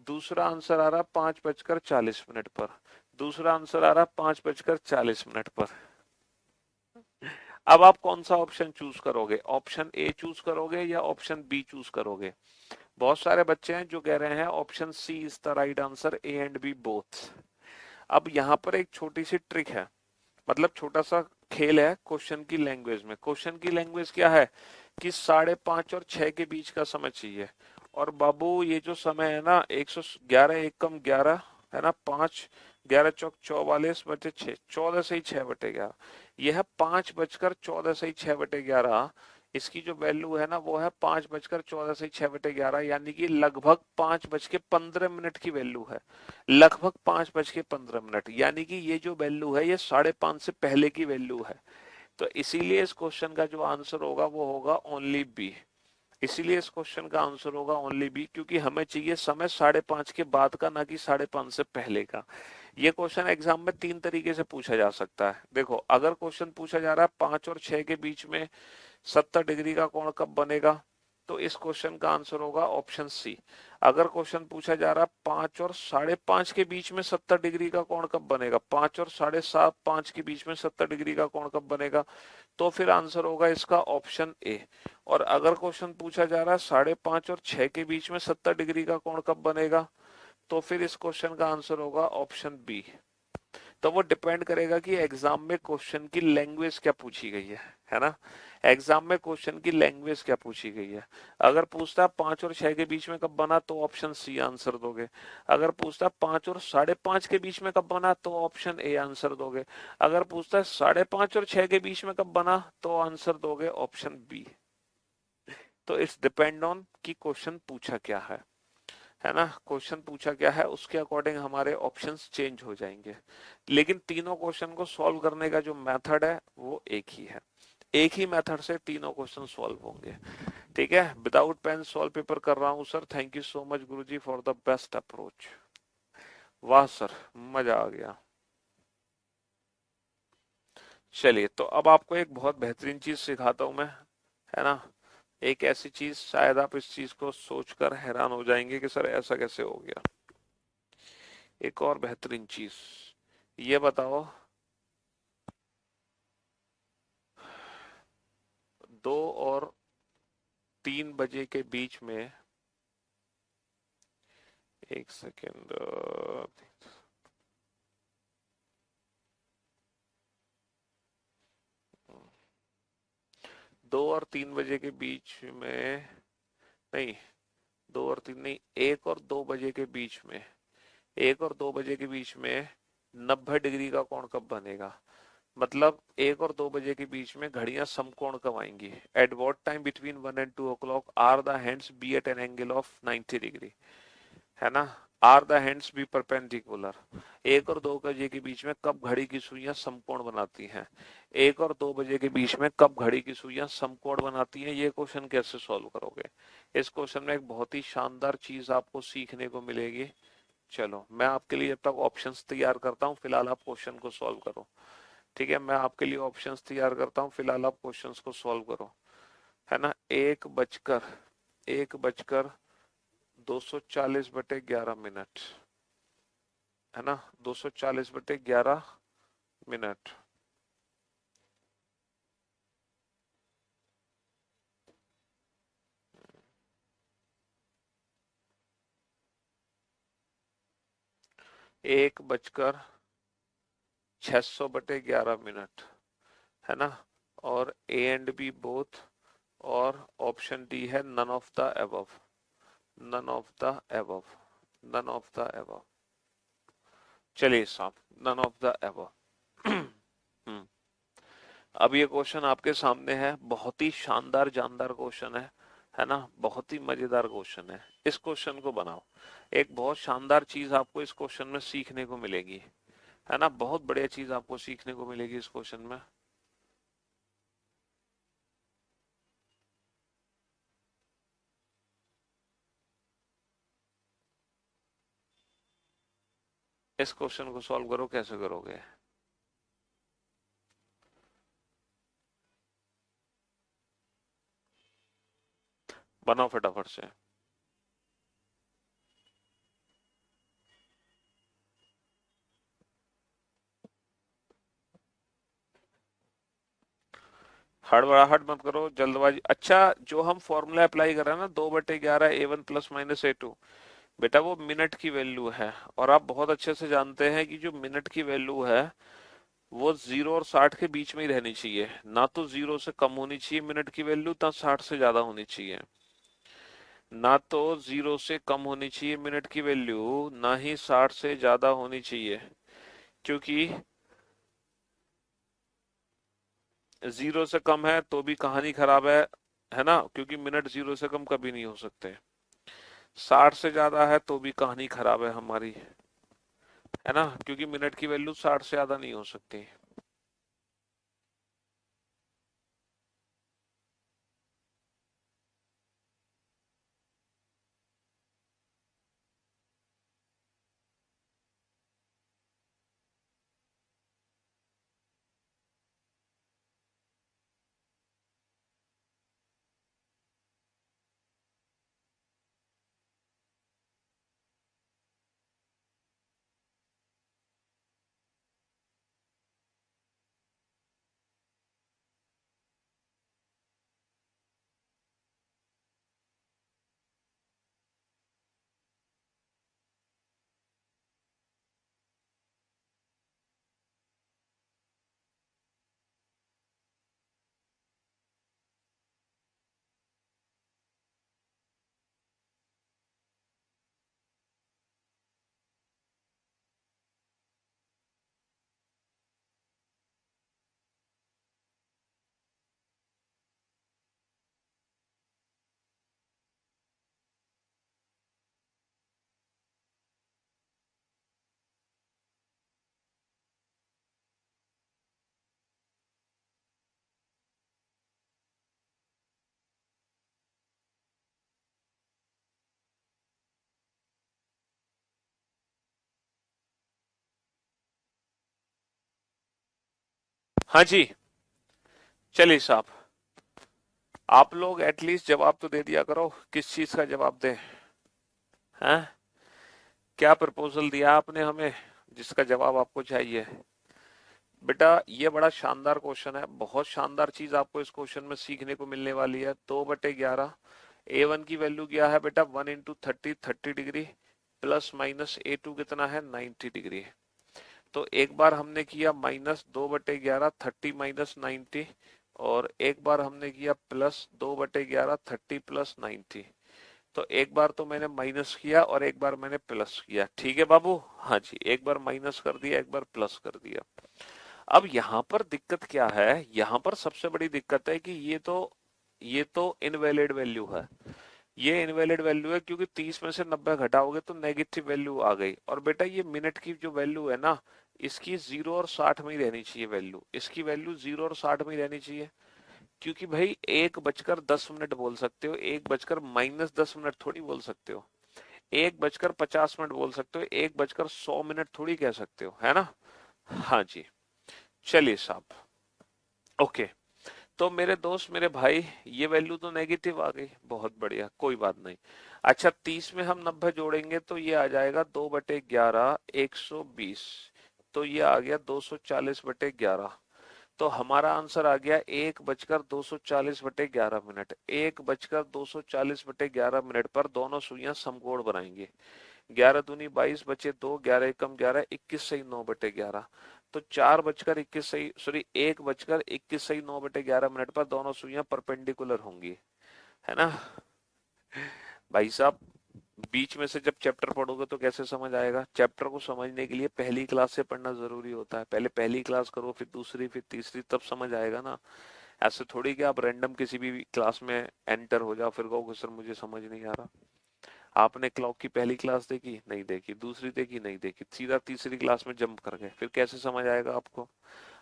A: दूसरा आंसर आ रहा 5:40 पर, दूसरा आंसर आ रहा 5:40 पर। अब आप कौन सा ऑप्शन चूज करोगे, ऑप्शन ए चूज करोगे या ऑप्शन बी चूज करोगे। बहुत सारे बच्चे हैं जो कह रहे हैं option C is the right answer, A and B both. अब यहाँ पर एक छोटी सी ट्रिक है, मतलब छोटा सा खेल है क्वेश्चन की लैंग्वेज में। क्वेश्चन की लैंग्वेज क्या है कि 5:30 और 6 के बीच का समय चाहिए, और बाबू ये जो समय है ना 111 एकम 11, है ना, 5, 11 चौक 44 बटे 6, 14 से ही 6/11, यह है 5:14 से ही 6/11। इसकी जो वैल्यू है ना वो है 5:14 से 6/11, यानी कि लगभग 5:15 की वैल्यू है, लगभग 5:15, यानी कि ये जो वैल्यू है ये 5:30 से पहले की वैल्यू है। तो इसीलिए इस क्वेश्चन का जो आंसर होगा वो होगा ओनली बी। इसीलिए इस क्वेश्चन का आंसर होगा ओनली बी, क्योंकि हमें चाहिए समय 5:30 के बाद का, ना कि 5:30 से पहले का। ये क्वेश्चन एग्जाम में तीन तरीके से पूछा जा सकता है। देखो, अगर क्वेश्चन पूछा जा रहा है 5 और 6 के बीच में 70 डिग्री का कोण कब बनेगा, तो इस क्वेश्चन का आंसर होगा ऑप्शन सी। अगर क्वेश्चन पूछा जा रहा है 5 और 5:30 के बीच में 70 डिग्री का कोण कब बनेगा, 5 और 5:30 के बीच में 70 डिग्री का कोण कब बनेगा, तो फिर आंसर होगा इसका ऑप्शन ए। और अगर क्वेश्चन पूछा जा रहा है 5:30 और 6 के बीच में 70 डिग्री का कोण कब बनेगा, तो फिर इस क्वेश्चन का आंसर होगा ऑप्शन बी। तो वो डिपेंड करेगा कि एग्जाम में क्वेश्चन की लैंग्वेज क्या पूछी गई है ना। एग्जाम में क्वेश्चन की लैंग्वेज क्या पूछी गई है। अगर पूछता है 5 और 6 के बीच में कब बना तो ऑप्शन सी आंसर दोगे। अगर पूछता है 5 और 5:30 के बीच में कब बना तो ऑप्शन ए आंसर दोगे। अगर पूछता है 5:30 और 6 के बीच में कब बना तो आंसर दोगे ऑप्शन बी। तो इट्स डिपेंड ऑन कि क्वेश्चन पूछा क्या है ना। क्वेश्चन पूछा क्या है उसके अकॉर्डिंग हमारे ऑप्शंस चेंज हो जाएंगे। लेकिन तीनों क्वेश्चन को सॉल्व करने का जो मेथड है वो एक ही है। एक ही मेथड से तीनों क्वेश्चन सॉल्व होंगे। ठीक है, विदाउट पेन सॉल्व पेपर कर रहा हूँ sir. Thank you so much Guruji for the best approach. वाह सर, मजा आ गया। चलिए तो अब आपको एक बहुत बेहतरीन चीज सिखाता हूं मैं, है ना। एक ऐसी चीज शायद आप इस चीज को सोचकर हैरान हो जाएंगे कि सर ऐसा कैसे हो गया। एक और बेहतरीन चीज, ये बताओ 2 और 3 बजे के बीच में, एक सेकेंड, 2 और 3 बजे के बीच में, नहीं 2 और 3 नहीं, 1 और 2 बजे के बीच में, 1 और 2 बजे के बीच में 90 डिग्री का कोण कब बनेगा। मतलब 1 और 2 बजे के बीच में घड़ियां समकोण कब आएंगी। At what time between 1 and 2 o'clock are the hands be at an angle of 90 degree, है ना। Are the hands be perpendicular. 1 और 2 बजे के बीच में कब घड़ी की सुइयां समकोण बनाती हैं। 1 और 2 बजे के बीच में कब घड़ी की सुइयां समकोण बनाती हैं। ये क्वेश्चन कैसे सॉल्व करोगे। इस क्वेश्चन में एक बहुत ही शानदार चीज आपको सीखने को मिलेगी। चलो मैं आपके लिए जब तक ऑप्शंस तैयार करता हूँ, फिलहाल आप क्वेश्चन को सॉल्व करो। ठीक है, मैं आपके लिए ऑप्शंस तैयार करता हूँ, फिलहाल आप क्वेश्चंस को सॉल्व करो, है ना। 1 बजकर 240/11 मिनट, है ना। 240/11 मिनट। 1 बजकर 600/11 मिनट, है ना। और ए एंड बी बोथ, और ऑप्शन डी है none of the above. None of the above, none of the above. चलिए साहब, नन ऑफ द अबव। अब ये क्वेश्चन आपके सामने है, बहुत ही शानदार जानदार क्वेश्चन है ना। बहुत ही मजेदार क्वेश्चन है। इस क्वेश्चन को बनाओ। एक बहुत शानदार चीज आपको इस क्वेश्चन में सीखने को मिलेगी, है ना। बहुत बढ़िया चीज आपको सीखने को मिलेगी इस क्वेश्चन में। इस क्वेश्चन को सॉल्व करो, कैसे करोगे। बनाओ फटाफट से। हड़बड़ाहट मत करो, जल्दबाजी। अच्छा, जो हम फॉर्मूला अप्लाई कर रहे हैं ना, 2/11 A1 + -A2, बेटा वो मिनट की वैल्यू है। और आप बहुत अच्छे से जानते हैं कि जो मिनट की वैल्यू है वो 0 और 60 के बीच में ही रहनी चाहिए। ना तो 0 से कम होनी चाहिए मिनट की वैल्यू, ना 60 से ज्यादा होनी चाहिए। ना तो 0 से कम होनी चाहिए मिनट की वैल्यू, ना ही 60 से ज्यादा होनी चाहिए। क्योंकि 0 से कम है तो भी कहानी खराब है ना। क्योंकि मिनट 0 से कम कभी नहीं हो सकते। 60 से ज्यादा है तो भी कहानी खराब है हमारी, है ना। क्योंकि मिनट की वैल्यू 60 से ज्यादा नहीं हो सकती। हाँ जी, चलिए साहब, आप लोग एटलीस्ट जवाब तो दे दिया करो, किस चीज का जवाब दें? हैं? क्या प्रपोजल दिया आपने हमें जिसका जवाब आपको चाहिए? बेटा ये बड़ा शानदार क्वेश्चन है, बहुत शानदार चीज आपको इस क्वेश्चन में सीखने को मिलने वाली है। 2/11, A1 की वैल्यू क्या है बेटा? 1 × 30, 30 डिग्री, प्लस माइनस A2 कितना है? 90 डिग्री। तो एक बार हमने किया -2/11, 30 - 90, और एक बार हमने किया +2/11, 30 + 90। तो एक बार तो मैंने माइनस किया और एक बार मैंने प्लस किया, ठीक है बाबू? हाँ जी, एक बार माइनस कर दिया, एक बार प्लस कर दिया। अब यहाँ पर दिक्कत क्या है? यहाँ पर सबसे बड़ी दिक्कत है कि ये तो इनवैलिड वैल्यू है। ये इनवैलिड वैल्यू है क्योंकि 30 में से 90 घटाओगे तो नेगेटिव वैल्यू आ गई। और बेटा ये मिनट की जो वैल्यू है ना, इसकी 0 और 60 में ही रहनी चाहिए वैल्यू, इसकी वैल्यू 0 और 60 में ही रहनी चाहिए। क्योंकि भाई 1 बजकर 10 मिनट बोल सकते हो, 1 बजकर -10 मिनट थोड़ी बोल सकते हो, 1 बजकर 50 मिनट बोल सकते हो, 1 बजकर 100 मिनट थोड़ी कह सकते हो, है ना? हाँ जी, चलिए साहब, ओके। तो मेरे दोस्त, मेरे भाई, ये वैल्यू तो नेगेटिव आ गई, बहुत बढ़िया, कोई बात नहीं। अच्छा, 30 में हम 90 जोड़ेंगे तो ये आ जाएगा 2/11, 120। तो ये आ गया 240/11। तो हमारा आंसर आ गया 1 बजकर 240/11 मिनट। 1 बजकर 240/11 मिनट पर दोनों सुइयां समकोण बनाएंगे। 11 दूनी 22, बचे 2, 11 एकम 11, 21 सही 9/11। तो 4 बजकर 21 सही, सॉरी, 1 बजकर 21 सही 9/11 मिनट पर दोनों सुइयां परपेंडिकुलर होंगी, है ना? भाई साहब, बीच में से जब चैप्टर पढ़ोगे तो कैसे समझ आएगा? चैप्टर को समझने के लिए पहली क्लास से पढ़ना जरूरी होता है। पहले पहली क्लास करो, फिर दूसरी, फिर तीसरी, तब समझ आएगा ना। ऐसे थोड़ी कि आप रैंडम किसी भी क्लास में एंटर हो जाओ फिर कहो सर मुझे समझ नहीं आ रहा। आपने क्लॉक की पहली क्लास देखी नहीं, देखी दूसरी, देखी नहीं, देखी, सीधा तीसरी क्लास में जंप कर गए, फिर कैसे समझ आएगा आपको?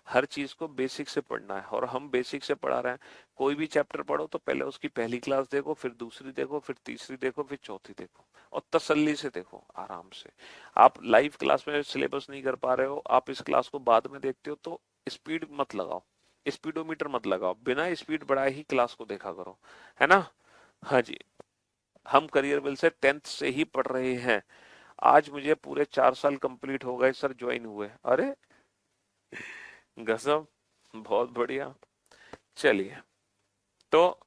A: हर चीज को बेसिक से पढ़ना है, और हम बेसिक से पढ़ा रहे हैं। कोई भी चैप्टर पढ़ो तो पहले उसकी पहली क्लास देखो, फिर दूसरी देखो, फिर तीसरी देखो, फिर चौथी देखो, और तसल्ली से देखो, आराम से। आप लाइव क्लास में सिलेबस नहीं कर पा रहे हो, आप इस क्लास को बाद में देखते हो, तो स्पीड मत लगाओ, स्पीडोमीटर मत लगाओ, बिना स्पीड बढ़ाए ही क्लास को देखा करो, है ना? हाँ जी, हम करियर बिल से 10th से ही पढ़ रहे हैं। आज मुझे पूरे 4 साल कंप्लीट हो गए सर, ज्वाइन हुए। अरे गजब, बहुत बढ़िया। चलिए, तो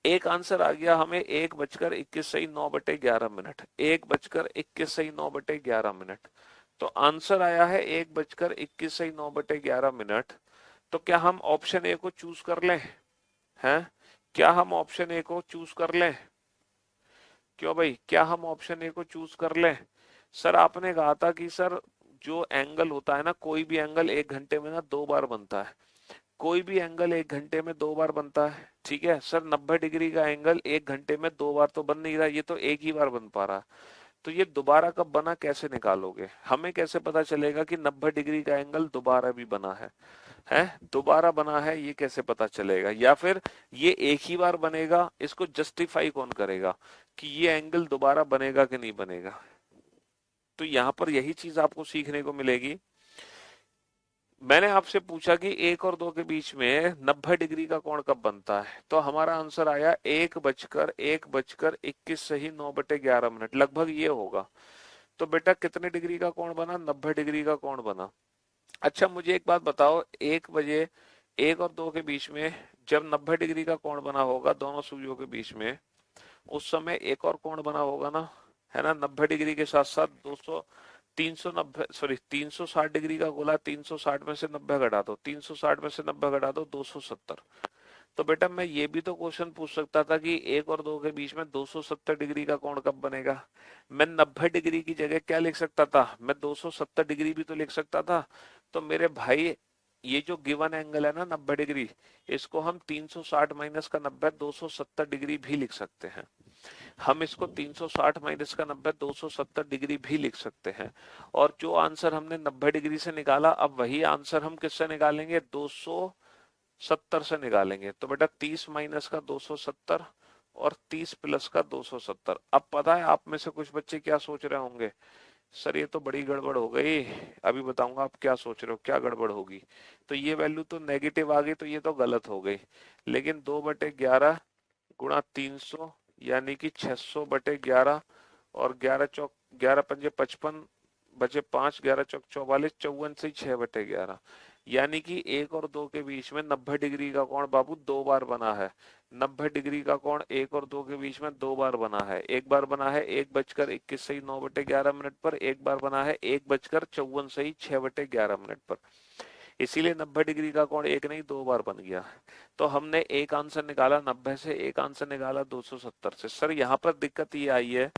A: एक आंसर आ गया हमें 1 बजकर 21 सही 9/11 मिनट। 1 बजकर 21 सही 9/11 मिनट। तो आंसर आया है 1 बजकर 21 सही 9/11 मिनट। तो क्या हम ऑप्शन ए को चूज कर लें? हैं? क्या हम ऑप्शन ए को चूज कर लें? क्यों भाई, क्या हम ऑप्शन ए को चूज कर लें? सर आपने कहा था कि सर जो एंगल होता है ना, कोई भी एंगल 1 घंटे में ना 2 बार बनता है। कोई भी एंगल 1 घंटे में 2 बार बनता है, ठीक है सर। 90 डिग्री का एंगल 1 घंटे में 2 बार तो बन नहीं रहा, ये तो एक ही बार बन पा रहा। तो ये दोबारा कब बना कैसे निकालोगे? हमें कैसे पता चलेगा कि 90 डिग्री का एंगल दोबारा भी बना है? दोबारा बना है ये कैसे पता चलेगा? या फिर ये एक ही बार बनेगा, इसको जस्टिफाई कौन करेगा कि ये एंगल दोबारा बनेगा कि नहीं बनेगा? तो यहाँ पर यही चीज आपको सीखने को मिलेगी। मैंने आपसे पूछा कि 1 और 2 के बीच में 90 डिग्री का कोण कब बनता है, तो हमारा आंसर आया 1 बजकर 21 सही 9/11 मिनट, लगभग ये होगा। तो बेटा कितने डिग्री का कोण बना? 90 डिग्री का कोण बना। अच्छा मुझे एक बात बताओ, 1 बजे 1 और 2 के बीच में जब 90 डिग्री का कोण बना होगा दोनों सुइयों के बीच में, उस समय एक और कोण बना होगा ना, है ना? 90 डिग्री के साथ साथ 200, 390, सॉरी 360 डिग्री का गोला, 360 में से 90 घटा दो, 360 में से 90 घटा दो, 270। तो बेटा मैं ये भी तो क्वेश्चन पूछ सकता था कि 1 और 2 के बीच में 270 डिग्री का कोण कब बनेगा। मैं 90 डिग्री की जगह क्या लिख सकता था? मैं 270 डिग्री भी तो लिख सकता था। तो मेरे भाई, ये जो गिवन एंगल है ना 90 डिग्री, इसको हम 360 माइनस का 90 270 डिग्री भी लिख सकते हैं। हम इसको 360 माइनस का 90 270 डिग्री भी लिख सकते हैं। और जो आंसर हमने 90 डिग्री से निकाला, अब वही आंसर हम किससे निकालेंगे? 270 से निकालेंगे। तो बेटा 30 माइनस का 270 और 30 प्लस का 270। अब पता है आप में से कुछ बच्चे क्या सोच रहे होंगे सर ये तो बड़ी गड़बड़ हो गई। अभी बताऊंगा आप क्या सोच रहे हो, क्या गड़बड़ होगी। तो ये वैल्यू तो नेगेटिव आ गई, तो ये तो गलत हो गई। लेकिन 2/11 गुणा 300 यानी कि 600/11, और 11 चौक 11 पंजे 55, बचे 5, 11 चौक 44, 54 से 6/11, यानी कि 1 और 2 के बीच में 90 डिग्री का कोण बाबू 2 बार बना है। 90 डिग्री का कोण 1 और 2 के बीच में 2 बार बना है। एक बार बना है 1:21 सही 9/11 पर, एक बार बना है 1:54 सही 6/11 पर। इसीलिए 90 डिग्री का कोण एक नहीं 2 बार बन गया। तो हमने एक आंसर निकाला 90 से, एक आंसर निकाला 270 से। सर यहाँ पर दिक्कत ये आई है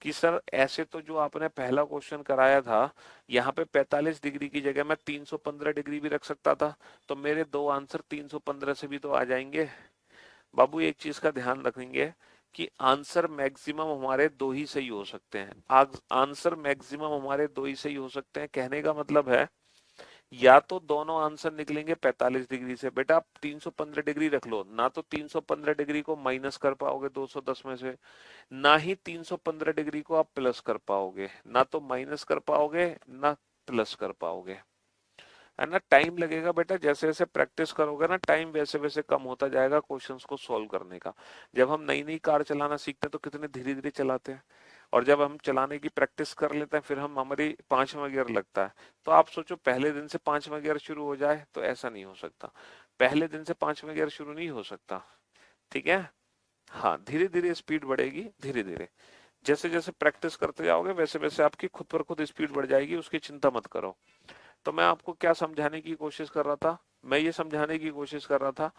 A: कि सर ऐसे तो जो आपने पहला क्वेश्चन कराया था, यहाँ पे 45 डिग्री की जगह मैं 315 डिग्री भी रख सकता था, तो मेरे दो आंसर 315 से भी तो आ जाएंगे। बाबू एक चीज का ध्यान रखेंगे कि आंसर मैक्सिमम हमारे दो ही सही हो सकते हैं। आंसर मैक्सिमम हमारे दो ही सही हो सकते हैं, कहने का मतलब है या तो दोनों आंसर निकलेंगे 45 डिग्री से। बेटा आप 315 डिग्री रख लो ना, तो 315 डिग्री को माइनस कर पाओगे 210 में से, ना ही 315 डिग्री को आप प्लस कर पाओगे, ना तो माइनस कर पाओगे ना प्लस कर पाओगे। है ना, टाइम लगेगा बेटा, जैसे जैसे प्रैक्टिस करोगे ना टाइम वैसे वैसे कम होता जाएगा क्वेश्चंस को सॉल्व करने का। जब हम नई नई कार चलाना सीखते हैं तो कितने धीरे धीरे चलाते हैं, और जब हम चलाने की प्रैक्टिस कर लेते हैं फिर हम हमारी 5वां गियर लगता है। तो आप सोचो पहले दिन से 5वां गियर शुरू हो जाए, तो ऐसा नहीं हो सकता। पहले दिन से 5वां गियर शुरू नहीं हो सकता। ठीक है। हाँ, धीरे धीरे स्पीड बढ़ेगी, धीरे धीरे जैसे जैसे प्रैक्टिस करते जाओगे वैसे वैसे आपकी खुद पर खुद स्पीड बढ़ जाएगी, उसकी चिंता मत करो। तो मैं आपको क्या समझाने की कोशिश कर रहा था, मैं ये समझाने की कोशिश कर रहा था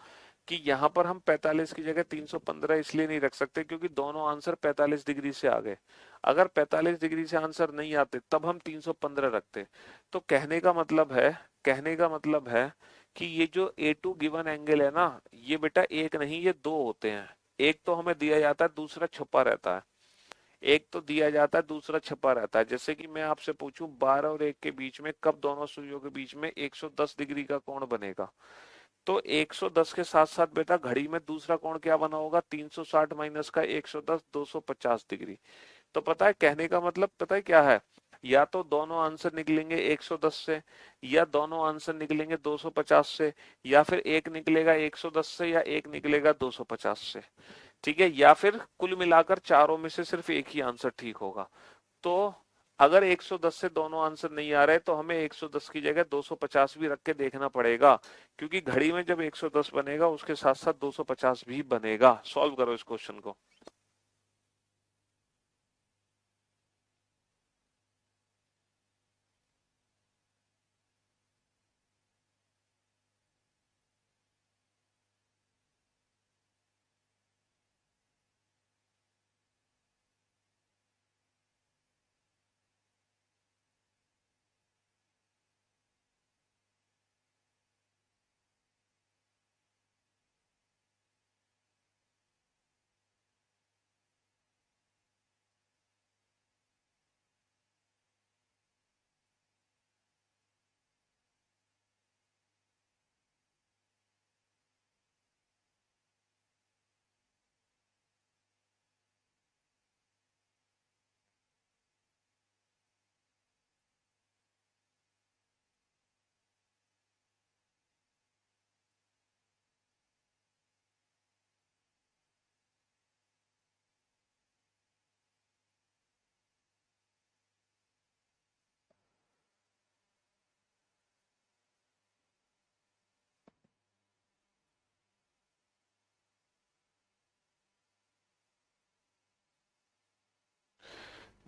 A: कि यहाँ पर हम 45 की जगह 315 इसलिए नहीं रख सकते क्योंकि दोनों आंसर 45 डिग्री से आ गए। अगर 45 डिग्री से आंसर नहीं आते तब हम 315 रखते। तो कहने का मतलब है कि ये जो A2 गिवन एंगल है ना, ये बेटा एक नहीं ये दो होते हैं। एक तो हमें दिया जाता है, दूसरा छुपा रहता है। एक तो दिया जाता है, दूसरा छपा रहता है। जैसे कि मैं आपसे पूछूं 12 और 1 के बीच में कब दोनों सुइयों के बीच में 110 डिग्री का कोण बनेगा, तो 110 के साथ साथ बेटा घड़ी में दूसरा कोण क्या बना होगा, 360 माइनस का 110, 250 डिग्री। तो पता है कहने का मतलब पता है क्या है, या तो दोनों आंसर निकलेंगे 110 से, या दोनों आंसर निकलेंगे 250 से, या फिर एक निकलेगा 110 से या एक निकलेगा 250 से। ठीक है, या फिर कुल मिलाकर चारों में से सिर्फ एक ही आंसर ठीक होगा। तो अगर 110 से दोनों आंसर नहीं आ रहे तो हमें 110 की जगह 250 भी रख के देखना पड़ेगा, क्योंकि घड़ी में जब 110 बनेगा उसके साथ साथ 250 भी बनेगा। सॉल्व करो इस क्वेश्चन को।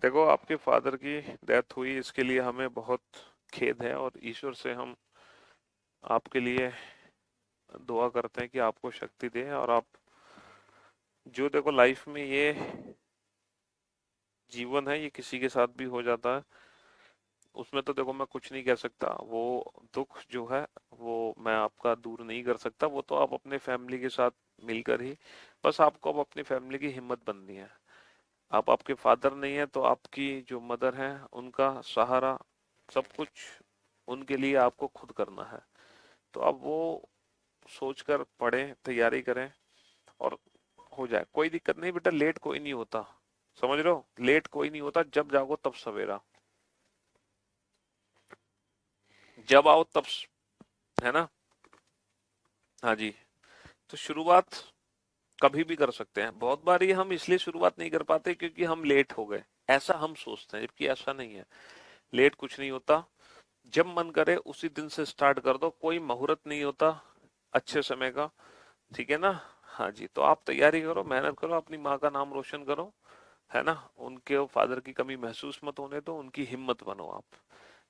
A: देखो आपके फादर की डेथ हुई, इसके लिए हमें बहुत खेद है, और ईश्वर से हम आपके लिए दुआ करते हैं कि आपको शक्ति दे। और आप जो देखो लाइफ में ये जीवन है, ये किसी के साथ भी हो जाता है, उसमें तो देखो मैं कुछ नहीं कह सकता। वो दुख जो है वो मैं आपका दूर नहीं कर सकता, वो तो आप अपने फैमिली के साथ मिलकर ही, बस आपको अब अपनी फैमिली की हिम्मत बननी है। आप आपके फादर नहीं है तो आपकी जो मदर है उनका सहारा, सब कुछ उनके लिए आपको खुद करना है। तो अब वो सोचकर पढ़ें, तैयारी करें, और हो जाए, कोई दिक्कत नहीं बेटा, लेट कोई नहीं होता। समझ रहे हो, लेट कोई नहीं होता, जब जागो तब सवेरा। जब आओ तब है ना। हाँ जी। तो शुरुआत कभी भी कर सकते हैं। बहुत बार ये हम इसलिए शुरुआत नहीं कर पाते क्योंकि हम लेट हो गए, ऐसा हम सोचते हैं, जबकि ऐसा नहीं है। लेट कुछ नहीं होता। जब मन करे उसी दिन से स्टार्ट कर दो, कोई मुहूर्त नहीं होता अच्छे समय का। ठीक है ना। हाँ जी, तो आप तैयारी करो, मेहनत करो, अपनी माँ का नाम रोशन करो, है ना। उनके फादर की कमी महसूस मत होने दो, उनकी हिम्मत बनो आप।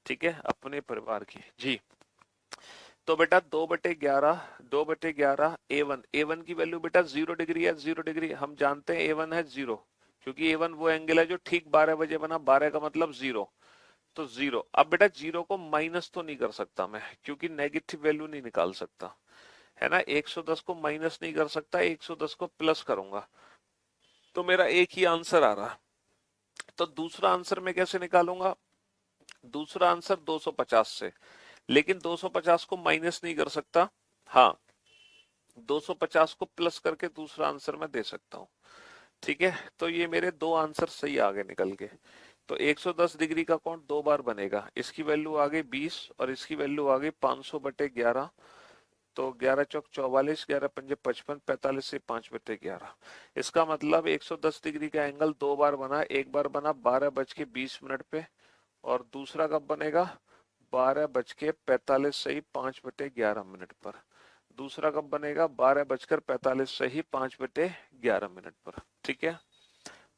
A: ठीक है, अपने परिवार की जी। तो बेटा 2/11, 2/11 ए वन की वैल्यू बेटा 0 डिग्री है। 0 डिग्री हम जानते हैं, ए वन है 0, क्योंकि ए वन वो एंगल है जो ठीक 12 बजे बना। 12 का मतलब 0, तो 0। अब बेटा 0 को माइनस तो नहीं कर सकता मैं, क्योंकि नेगेटिव वैल्यू नहीं निकाल सकता, है ना। 110 को माइनस नहीं कर सकता, 110 को प्लस करूंगा, तो मेरा एक ही आंसर आ रहा। तो दूसरा आंसर मैं कैसे निकालूंगा? दूसरा आंसर 250 से, लेकिन 250 को माइनस नहीं कर सकता। हाँ, 250 को प्लस करके दूसरा आंसर मैं दे सकता हूँ। ठीक है, तो ये मेरे दो आंसर सही आगे निकल के। तो 110 डिग्री का कोण दो बार बनेगा, इसकी वैल्यू आ गई 20 और इसकी वैल्यू आ गई 500/11। तो 11 चौक 44, 11 पंजे 55, 45 से 5/11। इसका मतलब 110 डिग्री का एंगल दो बार बना। एक बार बना 12:20 पे, और दूसरा कब बनेगा? 12:45 से ही 5/11 पर। दूसरा कब बनेगा? 12:45 से ही 5/11 पर। ठीक है,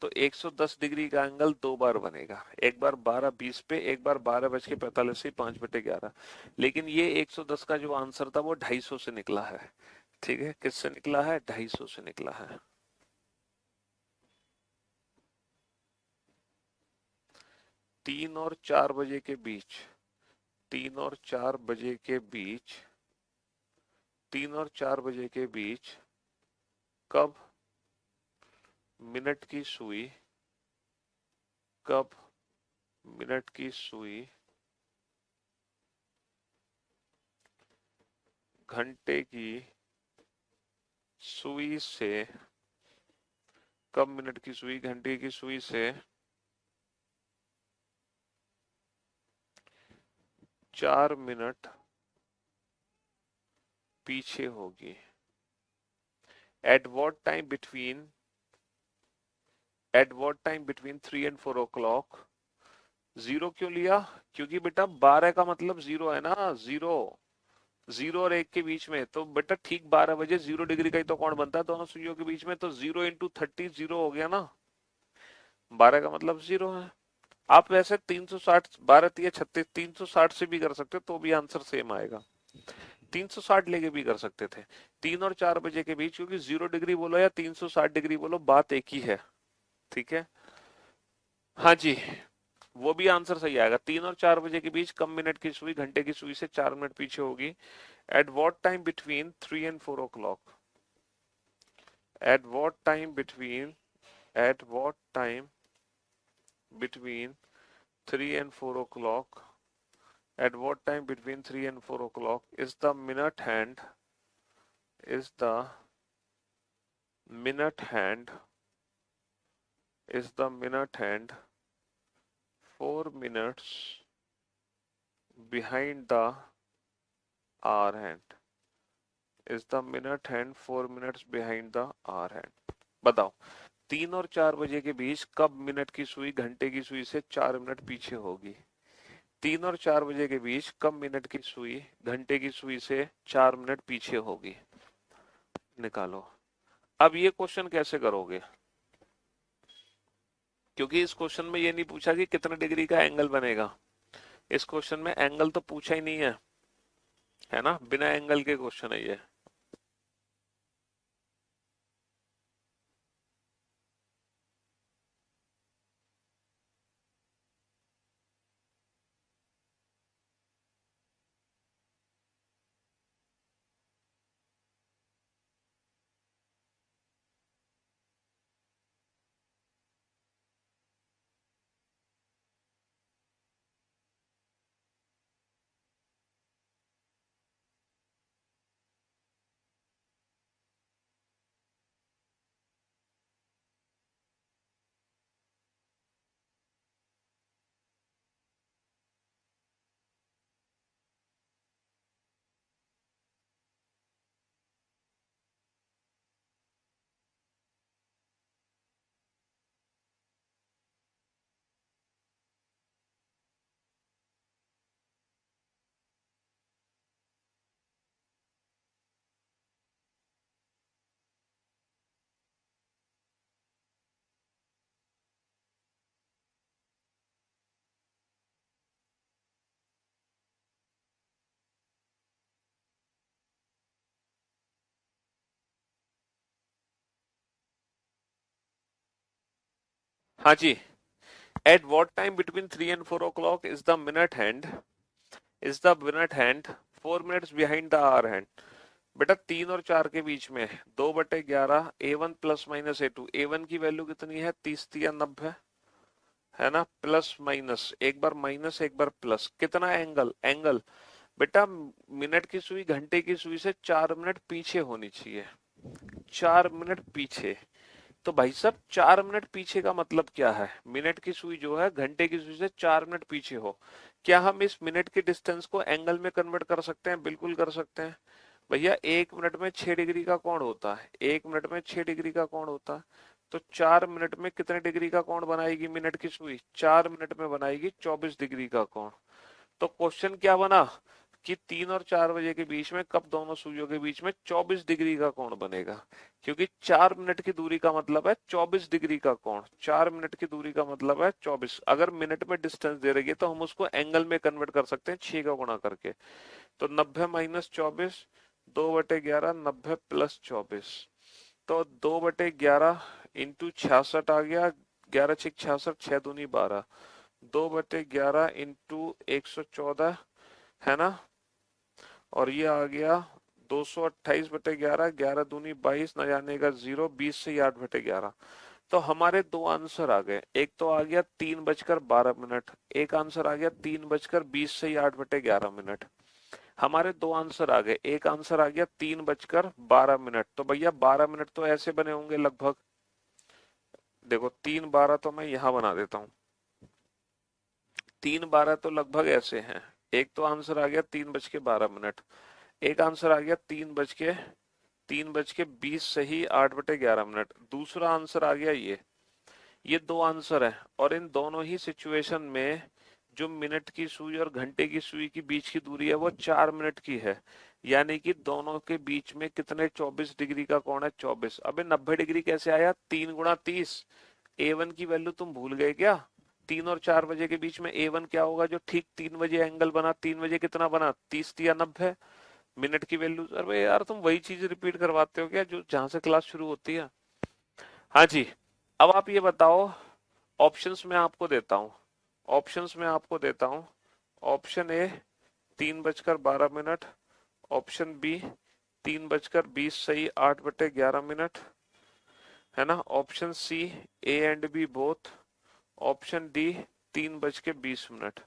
A: तो 110 डिग्री का एंगल दो बार बनेगा, एक बार 12:20 पे, एक बार 12:45 से 5/11। लेकिन ये 110 का जो आंसर था वो 250 से निकला है। ठीक है, किससे निकला है? 250 से निकला है। 3 और 4 बजे के बीच, 3 और 4 बजे के बीच, 3 और 4 बजे के बीच कब मिनट की सुई, कब मिनट की सुई घंटे की सुई से, कब मिनट की सुई घंटे की सुई से 4 मिनट पीछे होगी? At what time between, at what time between 3 and 4 o'clock? Zero क्यों लिया? क्योंकि बेटा 12 का मतलब 0 है ना। 0, 0 और 1 के बीच में, तो बेटा ठीक 12 बजे 0 डिग्री का ही तो कोण बनता है दोनों सुइयों के बीच में, तो 0 × 30 0 हो गया ना। 12 का मतलब 0 है। आप वैसे 360, 12×3 = 36, 360 से भी कर सकते हो तो भी आंसर सेम आएगा। 360 लेके भी कर सकते थे। 3 और 4 बजे के बीच, क्योंकि 0 डिग्री बोलो या 360 डिग्री बोलो, बात एक ही है। ठीक है। हाँ जी, वो भी आंसर सही आएगा। 3 और 4 बजे के बीच कम मिनट की सुई घंटे की सुई से 4 मिनट पीछे होगी। At what time between 3 and 4 o'clock? At what time between, at what time between 3 and 4 o'clock? At what time between 3 and 4 o'clock is the minute hand, is the minute hand, is the minute hand 4 minutes behind the hour hand? Is the minute hand 4 minutes behind the hour hand? बताओ, 3 और 4 बजे के बीच कब minute की सुई घंटे की सुई से 4 मिनट पीछे होगी? 3 और 4 बजे के बीच कब मिनट की सुई घंटे की सुई से 4 मिनट पीछे होगी? निकालो। अब ये क्वेश्चन कैसे करोगे? क्योंकि इस क्वेश्चन में ये नहीं पूछा कि कितने डिग्री का एंगल बनेगा। इस क्वेश्चन में एंगल तो पूछा ही नहीं है ना। बिना एंगल के क्वेश्चन है ये। हाँ जी, at what time between 3 and 4 o'clock is the minute hand 4 minutes behind the hour hand. बेटा 3 और 4 के बीच में 2/11 A1 plus minus A2। A1 की वैल्यू कितनी है? 30 या 90 है ना, प्लस माइनस, एक बार माइनस एक बार प्लस, कितना एंगल? एंगल बेटा मिनट की सुई घंटे की सुई से 4 मिनट पीछे होनी चाहिए, 4 मिनट पीछे। तो भाई साहब 4 मिनट पीछे का मतलब क्या है? मिनट की सुई जो है घंटे की सुई से 4 मिनट पीछे हो। क्या हम इस मिनट के डिस्टेंस को एंगल में कन्वर्ट कर सकते हैं? बिल्कुल कर सकते हैं भैया। 1 मिनट में 6 डिग्री का कोण होता है, 1 मिनट में 6 डिग्री का कोण होता है। तो 4 मिनट में कितने डिग्री का कोण बनाएगी मिनट की सुई? 4 मिनट में बनाएगी 24 डिग्री का कोण। तो क्वेश्चन क्या बना कि 3 और 4 बजे के बीच में कब दोनों सुइयों के बीच में 24 डिग्री का कोण बनेगा? क्योंकि 4 मिनट की दूरी का मतलब है 24 डिग्री का कोण। 4 मिनट की दूरी का मतलब है 24। अगर मिनट में डिस्टेंस दे रही है तो हम उसको एंगल में कन्वर्ट कर सकते हैं 6 का गुणा करके। तो 90 - 24, 2/11, 90 + 24। तो 2/11 इंटू 66 आ गया, 11×6 = 66, 6×2 = 12। 2/11 इंटू 114 है ना, और ये आ गया 228/11, 11×2 = 22, न जाने का 0, 20 से 8/11। तो हमारे दो आंसर आ गए, एक तो आ गया 3:12, एक आंसर आ गया 3:20 से 8/11। हमारे दो आंसर आ गए, एक आंसर आ गया 3:12। तो भैया 12 मिनट तो ऐसे बने होंगे लगभग। देखो 3:12 तो मैं यहां बना देता हूं, 3:12 तो लगभग ऐसे हैं। एक तो आंसर आ गया 3:12, एक आंसर आ गया 3:20 सही 8/11। दूसरा आंसर आ गया ये दो आंसर है, और इन दोनों ही सिचुएशन में जो मिनट की सुई और घंटे की सुई की बीच की दूरी है वो 4 मिनट की है। यानी कि दोनों के बीच में कितने 24 डिग्री का कोण है? 24। अबे 90 डिग्री कैसे आया? 3 × 30। A1 की वैल्यू तुम भूल गए क्या? 3 और 4 बजे के बीच में A1 क्या होगा जो ठीक 3 बजे एंगल बना? 3 बजे कितना बना? 30 या 90 मिनट की वैल्यू। अरे यार तुम वही चीज रिपीट करवाते हो क्या जो जहां से क्लास शुरू होती है? हाँ जी। अब आप ये बताओ, ऑप्शंस में आपको देता हूँ, ऑप्शंस में आपको देता हूँ। ऑप्शन ए 3:12, ऑप्शन बी 3:20 सही 8/11, है ना, option C A and B both, option D 3:20।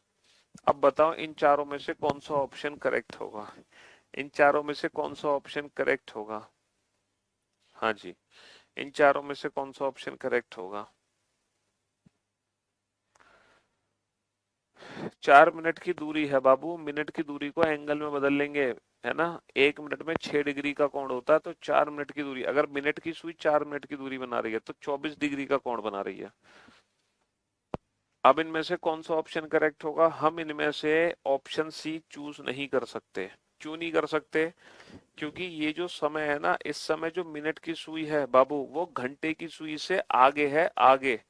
A: अब बताओ इन चारों में से कौन सा ऑप्शन करेक्ट होगा? इन चारों में से कौन सा ऑप्शन करेक्ट होगा? हाँ जी, इन चारों में से कौन सा ऑप्शन करेक्ट होगा? 4 मिनट की दूरी है बाबू, मिनट की दूरी को एंगल में बदल लेंगे, है ना। 1 मिनट में 6 डिग्री का कोण होता है, तो 4 मिनट की दूरी, अगर मिनट की सुई 4 मिनट की दूरी बना रही है तो 24 डिग्री का कोण बना रही है। अब इनमें से कौन सा ऑप्शन करेक्ट होगा? हम इनमें से ऑप्शन सी चूज नहीं कर सकते। क्यों नहीं कर सकते? क्योंकि ये जो समय है ना, इस समय जो मिनट की सुई है बाबू वो घंटे की सुई से आगे है, आगे।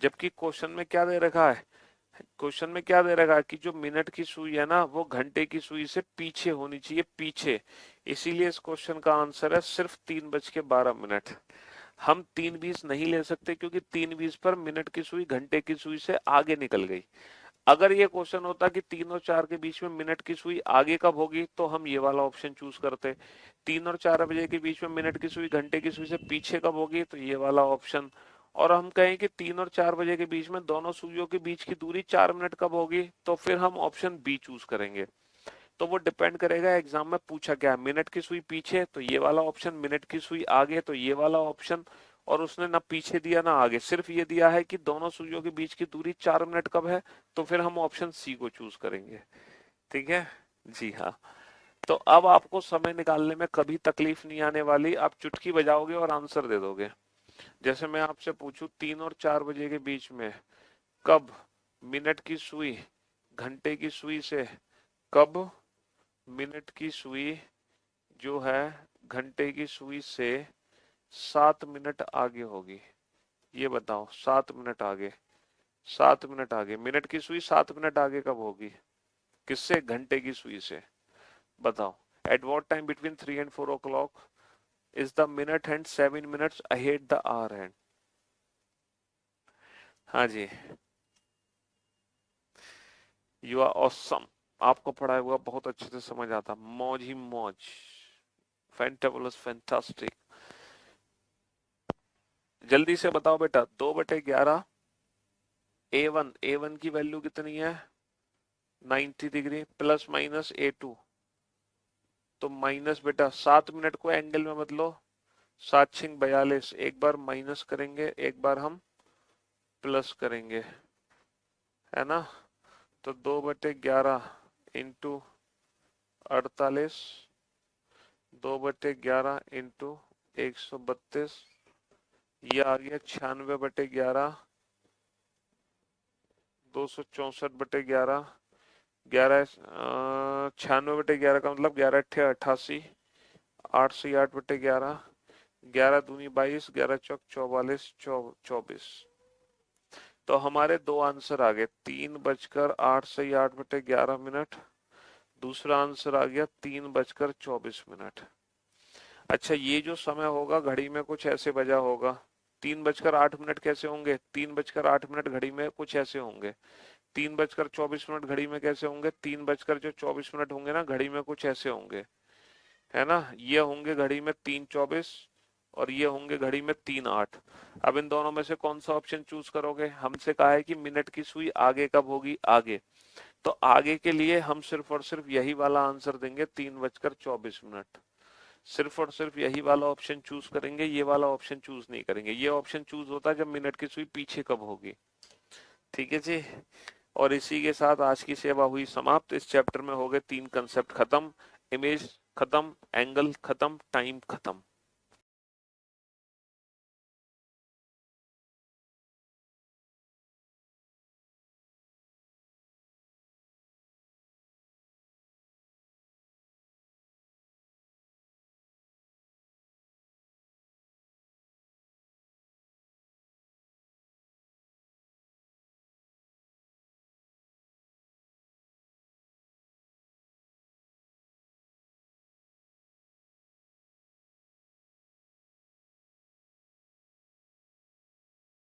A: जबकि क्वेश्चन में क्या दे रखा है? क्वेश्चन में क्या दे रखा है कि जो मिनट की सुई है ना वो घंटे की सुई से पीछे होनी चाहिए, पीछे। इसीलिए इस क्वेश्चन का आंसर है सिर्फ 3:12। हम 3:20 नहीं ले सकते क्योंकि 3:20 पर मिनट की सुई घंटे की सुई से आगे निकल गई। अगर ये क्वेश्चन होता कि 3 और 4 के बीच में मिनट की सुई आगे कब होगी तो हम ये वाला ऑप्शन चूज करते। 3 और 4 बजे के बीच में मिनट की सुई घंटे की सुई से पीछे कब होगी तो ये वाला ऑप्शन। और हम कहें कि 3 और 4 बजे के बीच में दोनों सुइयों के बीच की दूरी 4 मिनट कब होगी तो फिर हम ऑप्शन बी चूज करेंगे। तो वो डिपेंड करेगा एग्जाम में पूछा क्या है। मिनट की सुई पीछे तो ये वाला ऑप्शन, मिनट की सुई आगे तो ये वाला ऑप्शन। और उसने ना पीछे दिया ना आगे, सिर्फ ये दिया है कि दोनों सुइयों के बीच की दूरी 4 मिनट कब है, तो फिर हम ऑप्शन सी को चूज करेंगे। ठीक है जी हाँ। तो अब आपको समय निकालने में कभी तकलीफ नहीं आने वाली, आप चुटकी बजाओगे और आंसर दे दोगे। जैसे मैं आपसे पूछूं 3 और 4 बजे के बीच में कब मिनट की सुई घंटे की सुई से, कब मिनट की सुई जो है घंटे की सुई से 7 मिनट आगे होगी। ये बताओ 7 मिनट आगे, 7 मिनट आगे मिनट की सुई 7 मिनट आगे कब होगी? किससे? घंटे की सुई से। बताओ। At what time between 3 and 4 o'clock is the minute hand 7 minutes ahead the hour hand? हाँ जी। You are awesome. आपको पढ़ाया हुआ बहुत अच्छे से समझ आता, मौज ही मौज। Fantabulous, fantastic. जल्दी से बताओ बेटा, 2/11। ए वन की वैल्यू कितनी है? 90 डिग्री, प्लस माइनस A2। तो माइनस बेटा 7 मिनट को एंगल में बदलो। 7×6 = 42। एक बार माइनस करेंगे, एक बार हम प्लस करेंगे, है ना? तो 2/11 इंटू 48, 2/11 इंटू 132, ये आ गया 96/11। 264/11। 96/11 का मतलब 11×8 = 88। 8 से 8/11। 11×2 = 22, 11×4 = 44, 24। तो हमारे दो आंसर आ गए, 3:08 दूसरा आंसर आ गया 3:24। अच्छा, ये जो समय होगा घड़ी में कुछ ऐसे बजा होगा। 3:08 कैसे होंगे? 3:08 घड़ी में कुछ ऐसे होंगे। 3:24 घड़ी में कैसे होंगे? 3:24 होंगे ना, घड़ी में कुछ ऐसे होंगे, है ना? ये होंगे घड़ी में 3:24 और ये होंगे घड़ी में 3:08। अब इन दोनों में से कौन सा ऑप्शन चूज करोगे? हमसे कहा है कि मिनट की सुई आगे कब होगी? आगे। तो आगे के लिए हम सिर्फ और सिर्फ यही वाला आंसर देंगे, 3:24। सिर्फ और सिर्फ यही वाला ऑप्शन चूज करेंगे, ये वाला ऑप्शन चूज नहीं करेंगे। ये ऑप्शन चूज होता है जब मिनट की सुई पीछे कब होगी। ठीक है जी। और इसी के साथ आज की सेवा हुई समाप्त। इस चैप्टर में हो गए 3 कंसेप्ट खत्म। इमेज खत्म, एंगल खत्म, टाइम खत्म।